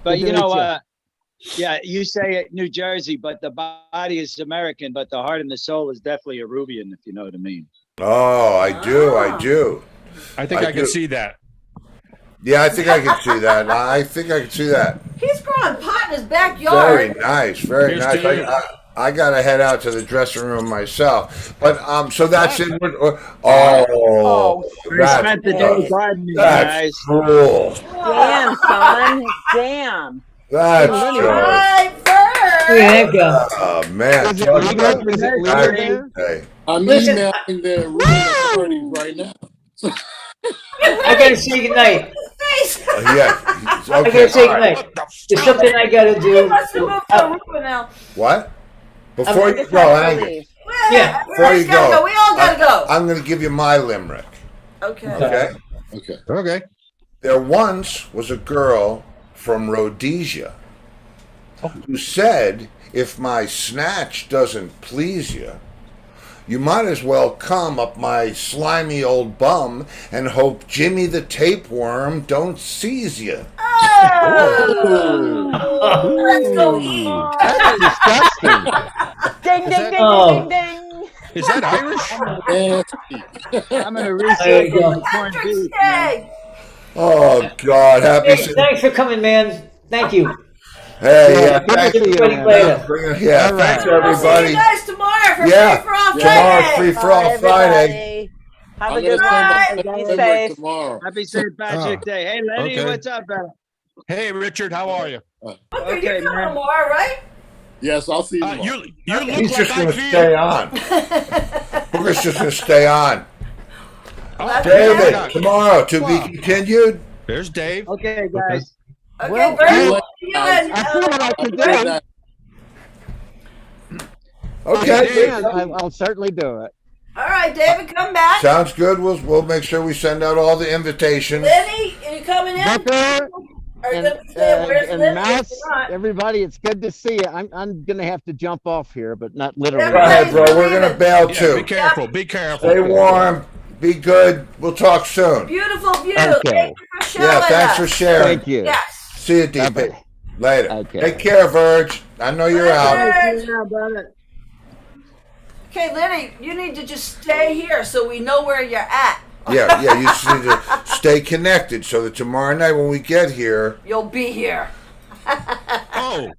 J: But
C: Good
J: you
C: to
J: know,
C: meet
J: yeah, you say it New Jersey, but the body is American, but the heart and the soul is definitely Arubian, if you know what I mean.
A: Oh, I do. I do.
F: I think I
A: do.
F: can see that.
A: Yeah, I think I can see that. I think I can see that.
B: He's growing pot in his backyard.
A: Very nice. Very
F: Here's
A: nice.
F: Dave.
A: I got to head out to the dressing room myself. But so that's it.
J: We spent the day gardening,
A: That's
J: guys.
A: cool.
G: Damn, son. Damn.
A: That's
B: All
A: cool.
B: right, first.
D: There you go.
A: Oh man.
C: Is it legal? Is it legal there?
A: Hey.
E: I'm
D: Listen,
E: emailing the ruling authorities right now.
D: I gotta say goodnight.
B: Face.
A: Yeah.
D: I
A: Okay.
D: gotta say
A: all right.
D: goodnight. There's something I gotta
B: He
D: do.
B: must have moved to Aruba now.
A: What? Before you
G: Just
A: go,
G: have to
A: Angus.
G: leave.
B: Well,
D: Yeah.
A: Before you
B: gotta
A: go,
B: We all gotta go.
A: I'm going to give you my limerick.
B: Okay.
A: Okay.
E: Okay.
F: Okay.
A: There once was a girl from Rhodesia who said, "If my snatch doesn't please you, you might as well come up my slimy old bum and hope Jimmy the tapeworm don't seize you."
B: Oh. Let's go eat.
C: That's disgusting.
G: Ding, ding, ding,
D: Oh.
G: ding, ding, ding.
F: Is that Irish?
J: I'm gonna
D: There you
J: recycle
D: go.
J: my corned
B: Patrick's
J: beef, man.
B: Day.
A: Oh God, happy.
D: Hey, thanks for coming, man. Thank you.
A: Hey,
C: Yeah, good to
A: thanks.
C: see you,
D: Everybody
C: man.
D: later.
A: Yeah,
C: All
A: thanks
C: right.
B: I'll see
A: everybody.
B: you guys tomorrow for
A: Yeah.
B: Free for All
A: Tomorrow's
B: Friday.
A: Free for All
G: Bye,
A: Friday.
G: everybody. Have
E: I'm
G: a
E: going
G: good
E: to send
G: one.
E: my
G: Be
E: limerick
G: safe.
E: tomorrow.
J: Happy St. Patrick's Day. Hey, Lenny,
F: Okay.
J: what's up, brother?
F: Hey, Richard, how are you?
B: Okay,
J: Okay,
B: you're coming
J: man.
B: tomorrow, right?
E: Yes, I'll see you tomorrow.
F: You look
A: He's
F: like
A: just
F: I
A: going to
F: feel.
A: stay on. Booker's just going to stay on.
F: Oh,
A: David,
F: okay.
A: tomorrow to be continued.
F: There's Dave.
J: Okay, guys.
B: Okay,
C: Well,
B: very
E: I'll
B: good.
E: let
B: See you
E: you guys-
B: in,
C: I see what I can
E: I'll
C: do.
E: do that.
A: Okay.
C: Yeah, I'll certainly do it.
B: all right, David, come back.
A: Sounds good. We'll make sure we send out all the invitations.
B: Lenny, are you coming in?
C: Booker
B: Are you
C: and,
B: gonna stay? Where's
C: and
B: Lenny?
C: Mouse,
B: If you're not?
C: everybody, it's good to see you. I'm gonna have to jump off here, but not literally.
A: Go ahead, bro. We're going to bail
F: Yeah,
A: too.
F: be careful. Be careful.
A: Stay warm. Be good. We'll talk soon.
B: Beautiful view.
C: Okay.
B: Thank you for showing
A: Yeah, thanks for
B: us.
A: sharing.
C: Thank you.
B: Yes.
A: See you, DP.
C: Bye-bye.
A: Later.
C: Okay.
A: Take care, Verge. I know you're out.
B: Okay, Lenny, you need to just stay here so we know where you're at.
A: Yeah, you just need to stay connected so that tomorrow night when we get here,
B: You'll be here.
F: Oh,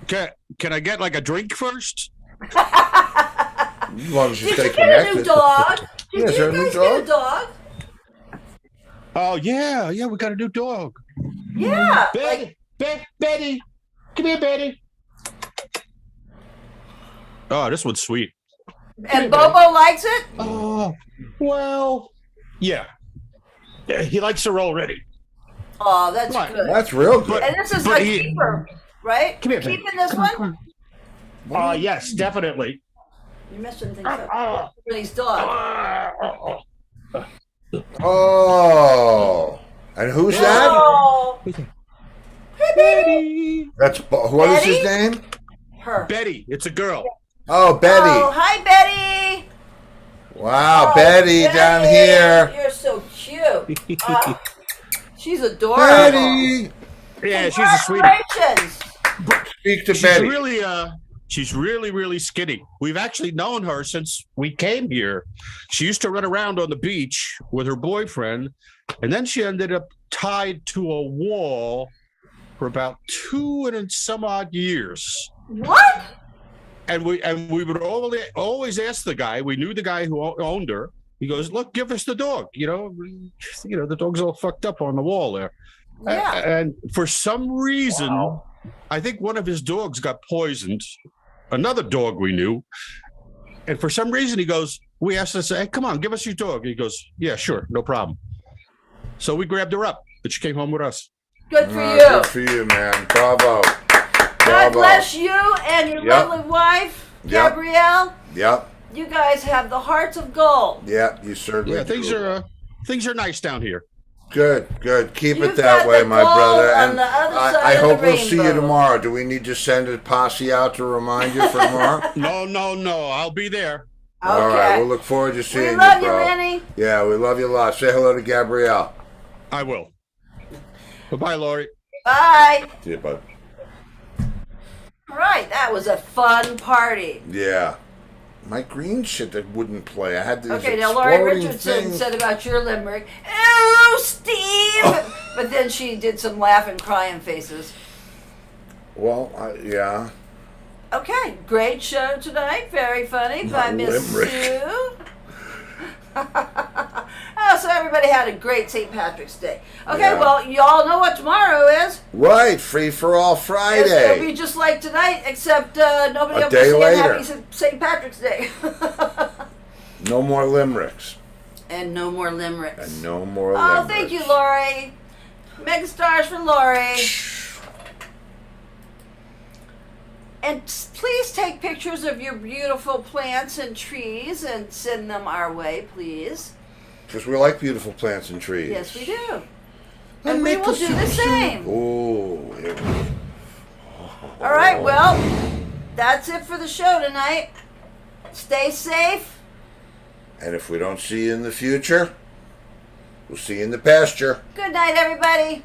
F: can I get like a drink first?
A: as long as you
B: Did
A: stay
B: you get a new
A: connected.
B: dog?
A: Yeah,
B: Did
A: is there
B: you
A: a new
B: guys get a dog?
F: Oh yeah, we got a new dog.
B: Yeah.
F: Betty, come here, Betty. Oh, this one's sweet.
B: And Bobo likes it?
F: Oh, well, yeah. He likes her already.
B: Oh, that's
F: Right.
B: good.
A: That's real good.
B: And this is
F: But
B: like
F: he-
B: keeper, right?
F: Come here, baby.
B: Keeping this one?
F: Yes, definitely.
B: You're messing things up. He's dog.
A: Oh, and who's that?
B: Oh. Hey, baby.
A: That's what is his
B: Betty?
A: name?
B: Her.
F: Betty, it's a girl.
A: Oh, Betty.
B: Oh, hi, Betty.
A: Wow,
B: Oh,
A: Betty down here.
B: You're so cute. She's adorable.
A: Betty.
F: Yeah, she's a sweetie.
B: Congratulations.
A: Speak to
F: She's
A: Betty.
F: really skinny. We've actually known her since we came here. She used to run around on the beach with her boyfriend, and then she ended up tied to a wall for about 2 and some odd years.
B: What?
F: And we would always ask the guy. We knew the guy who owned her. He goes, "Look, give us the dog. The dog's all fucked up on the wall there."
B: Yeah.
F: And for some reason, I think one of his dogs got poisoned. Another dog we knew. And for some reason, he goes, we asked us, "Hey, come on, give us your dog." He goes, "Yeah, sure, no problem." So we grabbed her up, but she came home with us.
B: Good for you.
A: Good for you, man. Bravo.
B: God bless you and your lovely wife, Gabrielle.
A: Yep.
B: You guys have the hearts of gold.
A: Yep, you certainly do.
F: Things are nice down here.
A: Good. Keep
B: You've
A: it that
B: got
A: way,
B: the
A: my
B: gold
A: brother.
B: on
A: And
B: the other
A: I
B: side of
A: hope
B: the
A: we'll see you
B: rainbow.
A: tomorrow. Do we need to send a posse out to remind you for tomorrow?
F: No. I'll be there.
B: Okay.
A: All right, we'll look forward to seeing you,
B: We love you,
A: bro.
B: Rennie.
A: Yeah, we love you a lot. Say hello to Gabrielle.
F: I will. Bye-bye, Lori.
B: Bye.
A: See you, bud.
B: All right, that was a fun party.
A: Yeah. My green shit that wouldn't play. I had these
B: Okay, now Laurie
A: exploding
B: Richardson
A: things.
B: said about your limerick, "Ew, Steve!" But then she did some laughing, crying faces.
A: Well, yeah.
B: Okay, great show tonight. Very funny by Miss
A: limerick.
B: Sue. Oh, so everybody had a great St. Patrick's Day. Okay,
A: Yeah.
B: well, you all know what tomorrow is.
A: Right, Free for All
B: It'll
A: Friday.
B: be just like tonight, except nobody
A: A
B: will be
A: day
B: saying
A: later.
B: Happy St. Patrick's Day.
A: No more limericks.
B: And no more limericks.
A: And no more
B: Oh,
A: limericks.
B: thank you, Lori. Mega stars for Lori. And please take pictures of your beautiful plants and trees and send them our way, please.
A: Because we like beautiful plants and trees.
B: Yes, we do. And we will do the same.
A: Oh,
B: All right, well, that's it for the show tonight. Stay safe.
A: and if we don't see you in the future, we'll see you in the pasture.
B: Good night, everybody.